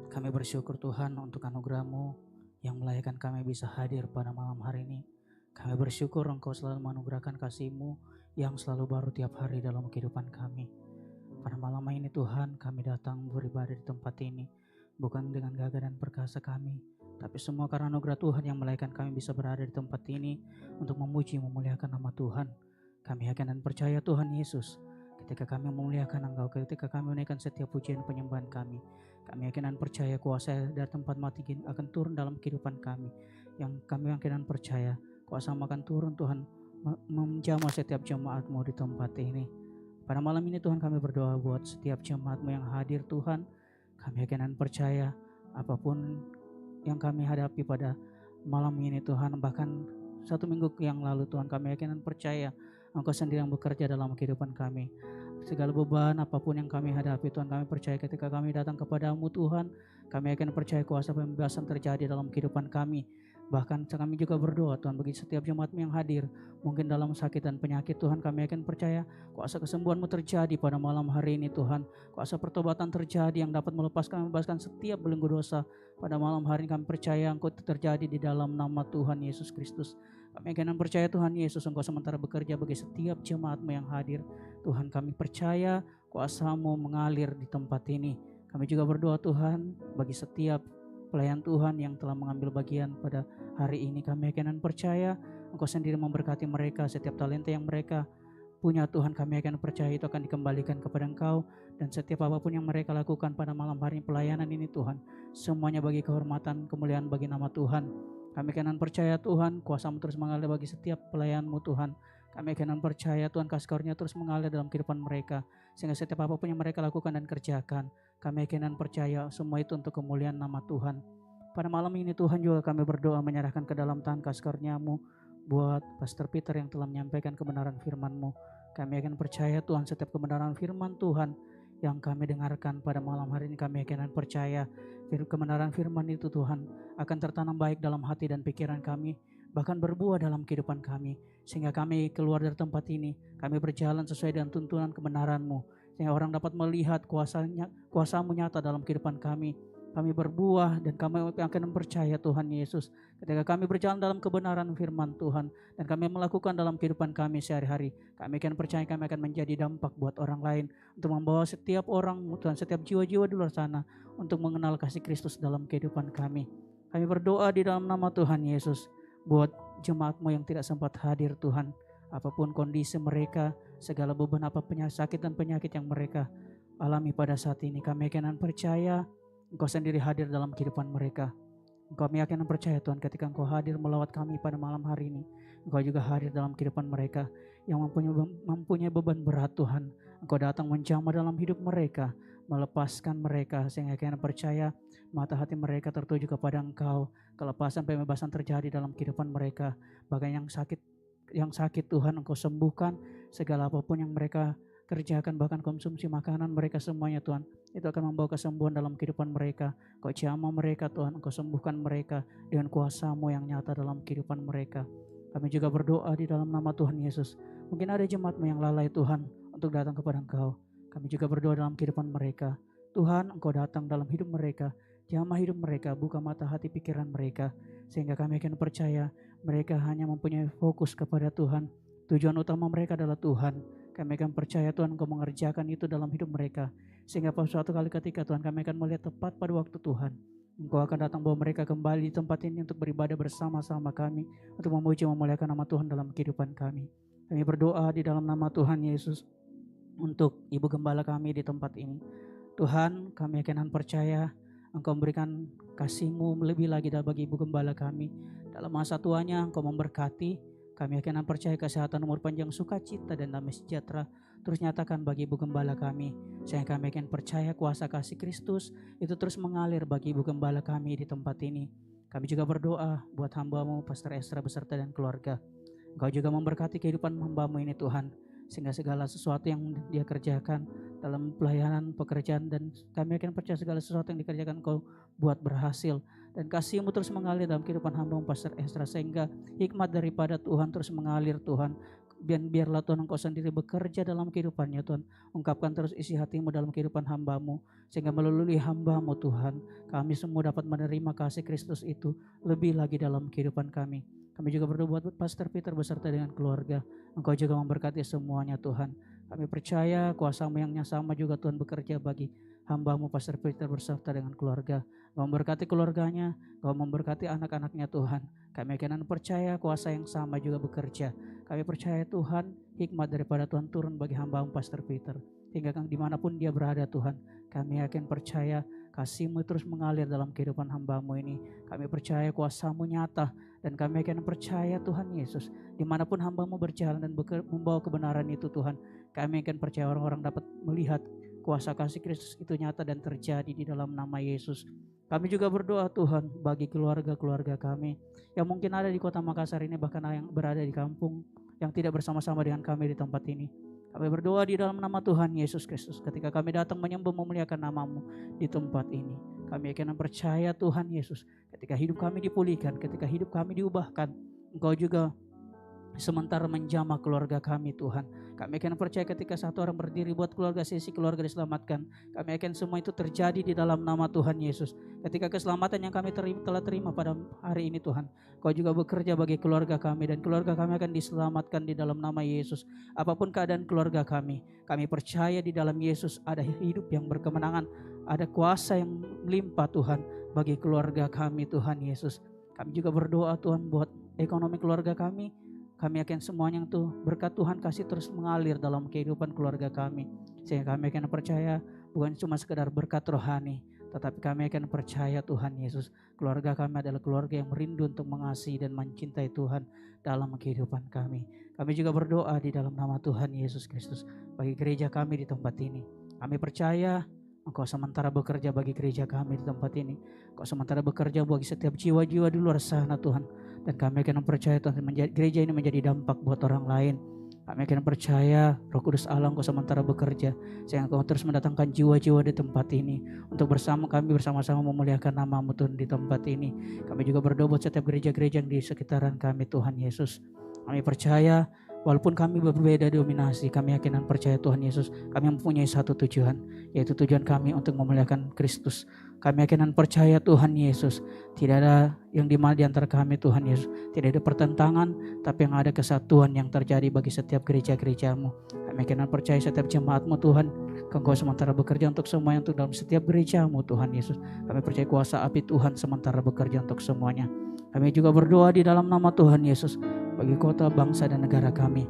Kami bersyukur Tuhan untuk anugerah-Mu yang melayakkan kami bisa hadir pada malam hari ini. Kami bersyukur Engkau selalu menganugerahkan kasih-Mu yang selalu baru tiap hari dalam kehidupan kami. Pada malam ini Tuhan, kami datang beribadah di tempat ini, bukan dengan gagah dan perkasa kami, tapi semua karena anugerah Tuhan yang melayakkan kami bisa berada di tempat ini untuk memuji memuliakan nama Tuhan. Kami yakin dan percaya Tuhan Yesus, ketika kami memuliakan Engkau, ketika kami menaikkan setiap pujian penyembahan kami yakin dan percaya kuasa dari tempat mati akan turun dalam kehidupan kami. Yang kami yakin dan percaya kuasa-Mu akan turun Tuhan, menjamah setiap jemaat-Mu di tempat ini. Pada malam ini Tuhan, kami berdoa buat setiap jemaat-Mu yang hadir Tuhan. Kami yakin dan percaya apapun yang kami hadapi pada malam ini Tuhan, bahkan 1 minggu yang lalu Tuhan, kami yakin dan percaya Engkau sendiri yang bekerja dalam kehidupan kami. Segala beban apapun yang kami hadapi Tuhan, kami percaya ketika kami datang kepadamu Tuhan, kami akan percaya kuasa pembebasan terjadi dalam kehidupan kami. Bahkan kami juga berdoa Tuhan bagi setiap jemaat-Mu yang hadir, mungkin dalam sakit dan penyakit Tuhan, kami akan percaya kuasa kesembuhan-Mu terjadi pada malam hari ini Tuhan. Kuasa pertobatan terjadi yang dapat melepaskan, membebaskan setiap belenggu dosa. Pada malam hari ini kami percaya Engkau terjadi di dalam nama Tuhan Yesus Kristus. Kami akan percaya Tuhan Yesus, Engkau sementara bekerja bagi setiap jemaat-Mu yang hadir. Tuhan, kami percaya kuasa-Mu mengalir di tempat ini. Kami juga berdoa Tuhan bagi setiap pelayan Tuhan yang telah mengambil bagian pada hari ini. Kami akan percaya Engkau sendiri memberkati mereka, setiap talenta yang mereka punya Tuhan, kami akan percaya itu akan dikembalikan kepada Engkau. Dan setiap apapun yang mereka lakukan pada malam hari pelayanan ini Tuhan, semuanya bagi kehormatan, kemuliaan bagi nama Tuhan. Kami akan percaya Tuhan, kuasa-Mu terus mengalir bagi setiap pelayan-Mu Tuhan. Kami akan percaya Tuhan kasih karunia terus mengalir dalam kehidupan mereka. Sehingga setiap apapun yang mereka lakukan dan kerjakan, kami akan percaya semua itu untuk kemuliaan nama Tuhan. Pada malam ini Tuhan juga kami berdoa menyerahkan ke dalam tangan kasih karunia-Mu buat Pastor Peter yang telah menyampaikan kebenaran firman-Mu. Kami akan percaya Tuhan setiap kebenaran firman Tuhan yang kami dengarkan pada malam hari ini, kami akan percaya kebenaran firman itu Tuhan akan tertanam baik dalam hati dan pikiran kami, bahkan berbuah dalam kehidupan kami, sehingga kami keluar dari tempat ini, kami berjalan sesuai dengan tuntunan kebenaran-Mu, sehingga orang dapat melihat kuasa-Mu nyata dalam kehidupan kami. Kami berbuah dan kami akan percaya Tuhan Yesus ketika kami berjalan dalam kebenaran firman Tuhan dan kami melakukan dalam kehidupan kami sehari-hari. Kami akan percaya kami akan menjadi dampak buat orang lain untuk membawa setiap orang, Tuhan, setiap jiwa-jiwa di luar sana untuk mengenal kasih Kristus dalam kehidupan kami. Kami berdoa di dalam nama Tuhan Yesus buat jemaat-Mu yang tidak sempat hadir Tuhan. Apapun kondisi mereka, segala beban apa sakit dan penyakit yang mereka alami pada saat ini, kami akan percaya Engkau sendiri hadir dalam kehidupan mereka. Kami akan percaya Tuhan ketika Engkau hadir melawat kami pada malam hari ini, Engkau juga hadir dalam kehidupan mereka yang mempunyai beban berat Tuhan. Engkau datang menjamah dalam hidup mereka, melepaskan mereka sehingga kami percaya mata hati mereka tertuju kepada Engkau. Kelepasan pembebasan terjadi dalam kehidupan mereka. Bahkan yang sakit Tuhan Engkau sembuhkan, segala apapun yang mereka kerjakan, bahkan konsumsi makanan mereka semuanya Tuhan, itu akan membawa kesembuhan dalam kehidupan mereka. Kau jamah mereka Tuhan, Engkau sembuhkan mereka dengan kuasa-Mu yang nyata dalam kehidupan mereka. Kami juga berdoa di dalam nama Tuhan Yesus. Mungkin ada jemaat-Mu yang lalai Tuhan untuk datang kepada Engkau. Kami juga berdoa dalam kehidupan mereka. Tuhan, Engkau datang dalam hidup mereka, jamah hidup mereka, buka mata hati pikiran mereka, sehingga kami akan percaya mereka hanya mempunyai fokus kepada Tuhan. Tujuan utama mereka adalah Tuhan. Kami akan percaya Tuhan Engkau mengerjakan itu dalam hidup mereka. Sehingga pada suatu kali ketika Tuhan kami akan melihat tepat pada waktu Tuhan, Engkau akan datang bawa mereka kembali di tempat ini untuk beribadah bersama-sama kami, untuk memuji memuliakan nama Tuhan dalam kehidupan kami. Kami berdoa di dalam nama Tuhan Yesus untuk Ibu Gembala kami di tempat ini. Tuhan, kami akan percaya Engkau memberikan kasih-Mu lebih lagi bagi Ibu Gembala kami. Dalam masa tuanya Engkau memberkati. Kami akan percaya kesehatan, umur panjang, sukacita dan damai sejahtera terus nyatakan bagi Ibu Gembala kami. Sehingga kami akan percaya kuasa kasih Kristus itu terus mengalir bagi Ibu Gembala kami di tempat ini. Kami juga berdoa buat hamba-Mu Pastor Esra beserta dan keluarga. Engkau juga memberkati kehidupan hamba-Mu ini Tuhan, sehingga segala sesuatu yang dia kerjakan dalam pelayanan, pekerjaan, dan kami akan percaya segala sesuatu yang dikerjakan Engkau buat berhasil. Dan kasih-Mu terus mengalir dalam kehidupan hamba-Mu Pastor Esra, sehingga hikmat daripada Tuhan terus mengalir Tuhan. Biarlah Tuhan Engkau sendiri bekerja dalam kehidupannya Tuhan. Ungkapkan terus isi hati-Mu dalam kehidupan hamba-Mu, sehingga melalui hamba-Mu Tuhan, kami semua dapat menerima kasih Kristus itu lebih lagi dalam kehidupan kami. Kami juga berdoa buat Pastor Peter beserta dengan keluarga. Engkau juga memberkati semuanya Tuhan. Kami percaya kuasa-Mu yang sama juga Tuhan bekerja bagi hamba-Mu Pastor Peter beserta dengan keluarga. Engkau memberkati keluarganya, Engkau memberkati anak-anaknya Tuhan. Kami akan percaya kuasa yang sama juga bekerja. Kami percaya Tuhan, hikmat daripada Tuhan turun bagi hamba-Mu Pastor Peter. Hingga dimanapun dia berada Tuhan, kami akan percaya kasih-Mu terus mengalir dalam kehidupan hamba-Mu ini. Kami percaya kuasa-Mu nyata dan kami akan percaya Tuhan Yesus, dimanapun hamba-Mu berjalan dan membawa kebenaran itu Tuhan, kami akan percaya orang-orang dapat melihat kuasa kasih Kristus itu nyata dan terjadi di dalam nama Yesus. Kami juga berdoa Tuhan bagi keluarga-keluarga kami yang mungkin ada di kota Makassar ini, bahkan yang berada di kampung yang tidak bersama-sama dengan kami di tempat ini. Kami berdoa di dalam nama Tuhan Yesus Kristus, ketika kami datang menyembah memuliakan nama-Mu di tempat ini, kami akan percaya Tuhan Yesus, ketika hidup kami dipulihkan, ketika hidup kami diubahkan, Engkau juga sementara menjamah keluarga kami Tuhan. Kami akan percaya ketika satu orang berdiri buat keluarga, sisi keluarga diselamatkan, kami akan semua itu terjadi di dalam nama Tuhan Yesus. Ketika keselamatan yang kami telah terima pada hari ini Tuhan, Kau juga bekerja bagi keluarga kami dan keluarga kami akan diselamatkan di dalam nama Yesus. Apapun keadaan keluarga kami percaya di dalam Yesus ada hidup yang berkemenangan, ada kuasa yang melimpah Tuhan bagi keluarga kami Tuhan Yesus. Kami juga berdoa Tuhan buat ekonomi keluarga kami. Kami akan semuanya itu berkat Tuhan kasih terus mengalir dalam kehidupan keluarga kami. Sehingga kami akan percaya bukan cuma sekedar berkat rohani, tetapi kami akan percaya Tuhan Yesus, keluarga kami adalah keluarga yang merindu untuk mengasihi dan mencintai Tuhan dalam kehidupan kami. Kami juga berdoa di dalam nama Tuhan Yesus Kristus bagi gereja kami di tempat ini. Kami percaya Engkau sementara bekerja bagi gereja kami di tempat ini. Engkau sementara bekerja bagi setiap jiwa-jiwa di luar sana Tuhan. Dan kami akan percaya Tuhan, gereja ini menjadi dampak buat orang lain. Kami akan percaya Roh Kudus Allah Engkau sementara bekerja, sehingga Engkau terus mendatangkan jiwa-jiwa di tempat ini untuk bersama-sama memuliakan nama-Mu Tuhan di tempat ini. Kami juga berdoa buat setiap gereja-gereja yang di sekitaran kami Tuhan Yesus. Kami percaya walaupun kami berbeda dominasi, kami yakin dan percaya Tuhan Yesus, kami mempunyai satu tujuan, yaitu tujuan kami untuk memuliakan Kristus. Kami yakin dan percaya Tuhan Yesus, tidak ada yang di antara kami Tuhan Yesus, tidak ada pertentangan, tapi yang ada kesatuan yang terjadi bagi setiap gereja-gereja-Mu. Kami yakin dan percaya setiap jemaat-Mu Tuhan, Engkau sementara bekerja untuk semua yang untuk dalam setiap gereja-Mu Tuhan Yesus. Kami percaya kuasa api Tuhan sementara bekerja untuk semuanya. Kami juga berdoa di dalam nama Tuhan Yesus bagi kota, bangsa, dan negara kami.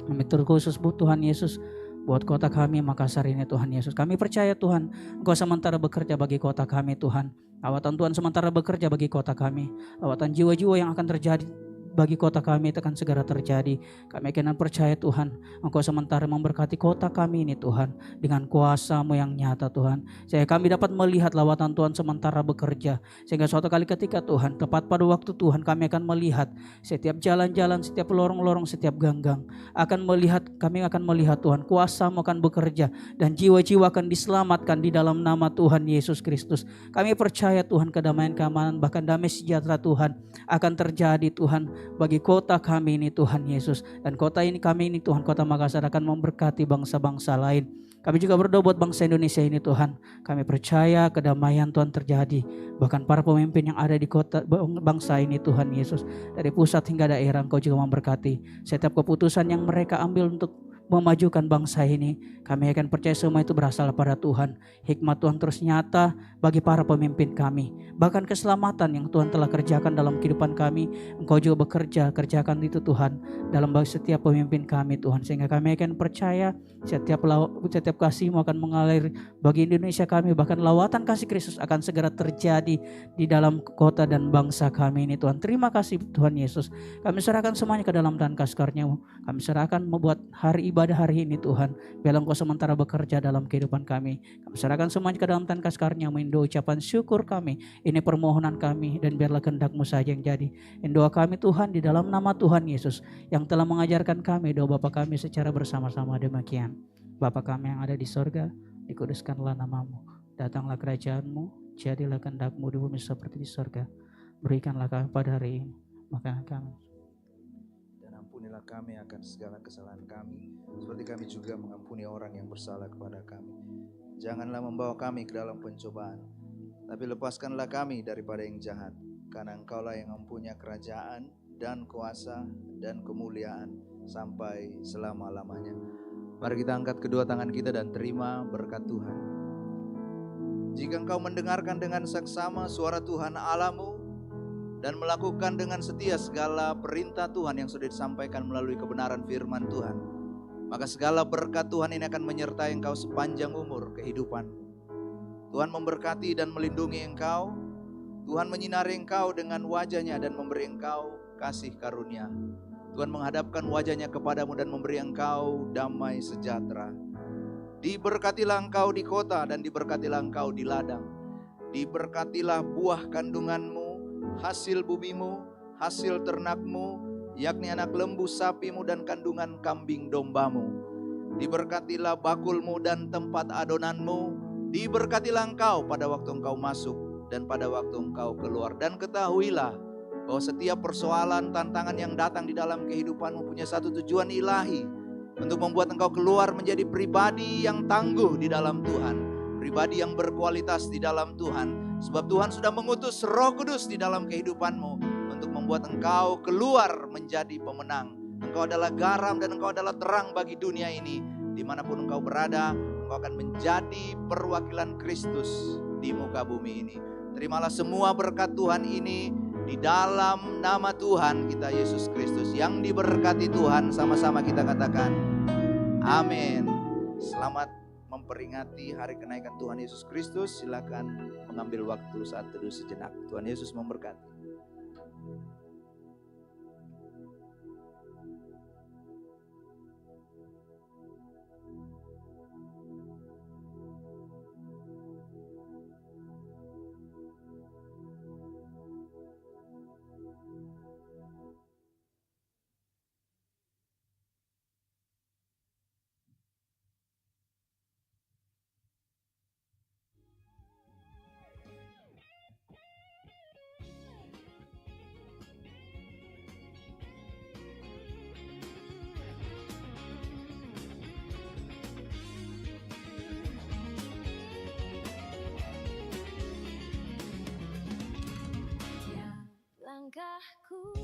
Kami terkhusus Tuhan Yesus buat kota kami Makassar ini Tuhan Yesus. Kami percaya Tuhan, Engkau sementara bekerja bagi kota kami Tuhan. Lawatan Tuhan sementara bekerja bagi kota kami. Lawatan jiwa-jiwa yang akan terjadi bagi kota kami itu akan segera terjadi. Kami akan percaya Tuhan, Engkau sementara memberkati kota kami ini Tuhan dengan kuasa-Mu yang nyata Tuhan. Sehingga kami dapat melihat lawatan Tuhan sementara bekerja. Sehingga suatu kali ketika Tuhan, tepat pada waktu Tuhan, kami akan melihat setiap jalan-jalan, setiap lorong-lorong, setiap ganggang. Kami akan melihat Tuhan, kuasa-Mu akan bekerja dan jiwa-jiwa akan diselamatkan di dalam nama Tuhan Yesus Kristus. Kami percaya Tuhan, kedamaian, keamanan, bahkan damai sejahtera Tuhan akan terjadi Tuhan bagi kota kami ini Tuhan Yesus. Dan kota ini kami ini Tuhan, kota Makassar akan memberkati bangsa-bangsa lain. Kami juga berdoa buat bangsa Indonesia ini Tuhan. Kami percaya kedamaian Tuhan terjadi. Bahkan para pemimpin yang ada di kota bangsa ini Tuhan Yesus, dari pusat hingga daerah Engkau juga memberkati. Setiap keputusan yang mereka ambil untuk memajukan bangsa ini, kami akan percaya semua itu berasal pada Tuhan. Hikmat Tuhan terus nyata bagi para pemimpin kami. Bahkan keselamatan yang Tuhan telah kerjakan dalam kehidupan kami, Engkau juga kerjakan itu Tuhan dalam setiap pemimpin kami Tuhan. Sehingga kami akan percaya setiap kasih-Mu akan mengalir bagi Indonesia kami. Bahkan lawatan kasih Kristus akan segera terjadi di dalam kota dan bangsa kami ini Tuhan. Terima kasih Tuhan Yesus. Kami serahkan semuanya ke dalam tangan kasih karunia-Mu. Kami serahkan membuat hari ibadah hari ini Tuhan. Biarlah Engkau sementara bekerja dalam kehidupan kami. Kami serahkan semuanya ke dalam tangan kasih karunia-Mu. Indo ucapan syukur kami. Ini permohonan kami dan biarlah kehendak-Mu saja yang jadi. Doa kami Tuhan di dalam nama Tuhan Yesus yang telah mengajarkan kami doa Bapa kami secara bersama-sama demikian. Bapa kami yang ada di sorga, dikuduskanlah nama-Mu. Datanglah kerajaan-Mu, jadilah kehendak-Mu di bumi seperti di sorga. Berikanlah kami pada hari ini makanan kami. Ampunilah kami akan segala kesalahan kami, seperti kami juga mengampuni orang yang bersalah kepada kami. Janganlah membawa kami ke dalam pencobaan, tapi lepaskanlah kami daripada yang jahat. Karena Engkaulah yang mempunyai kerajaan dan kuasa dan kemuliaan sampai selama-lamanya. Mari kita angkat kedua tangan kita dan terima berkat Tuhan. Jika engkau mendengarkan dengan saksama suara Tuhan Allahmu dan melakukan dengan setia segala perintah Tuhan yang sudah disampaikan melalui kebenaran firman Tuhan, maka segala berkat Tuhan ini akan menyertai engkau sepanjang umur kehidupan. Tuhan memberkati dan melindungi engkau. Tuhan menyinari engkau dengan wajah-Nya dan memberi engkau kasih karunia. Tuhan menghadapkan wajah-Nya kepadamu dan memberi engkau damai sejahtera. Diberkatilah engkau di kota dan diberkatilah engkau di ladang. Diberkatilah buah kandunganmu, hasil bumimu, hasil ternakmu, yakni anak lembu sapimu dan kandungan kambing dombamu. Diberkatilah bakulmu dan tempat adonanmu. Diberkatilah engkau pada waktu engkau masuk dan pada waktu engkau keluar. Dan ketahuilah bahwa setiap persoalan, tantangan yang datang di dalam kehidupanmu punya satu tujuan ilahi, untuk membuat engkau keluar menjadi pribadi yang tangguh di dalam Tuhan, pribadi yang berkualitas di dalam Tuhan. Sebab Tuhan sudah mengutus Roh Kudus di dalam kehidupanmu untuk membuat engkau keluar menjadi pemenang. Engkau adalah garam dan engkau adalah terang bagi dunia ini. Dimanapun engkau berada, engkau akan menjadi perwakilan Kristus di muka bumi ini. Terimalah semua berkat Tuhan ini di dalam nama Tuhan kita Yesus Kristus. Yang diberkati Tuhan, sama-sama kita katakan amin. Selamat memperingati hari kenaikan Tuhan Yesus Kristus, silakan mengambil waktu saat teduh sejenak. Tuhan Yesus memberkati. Langkahku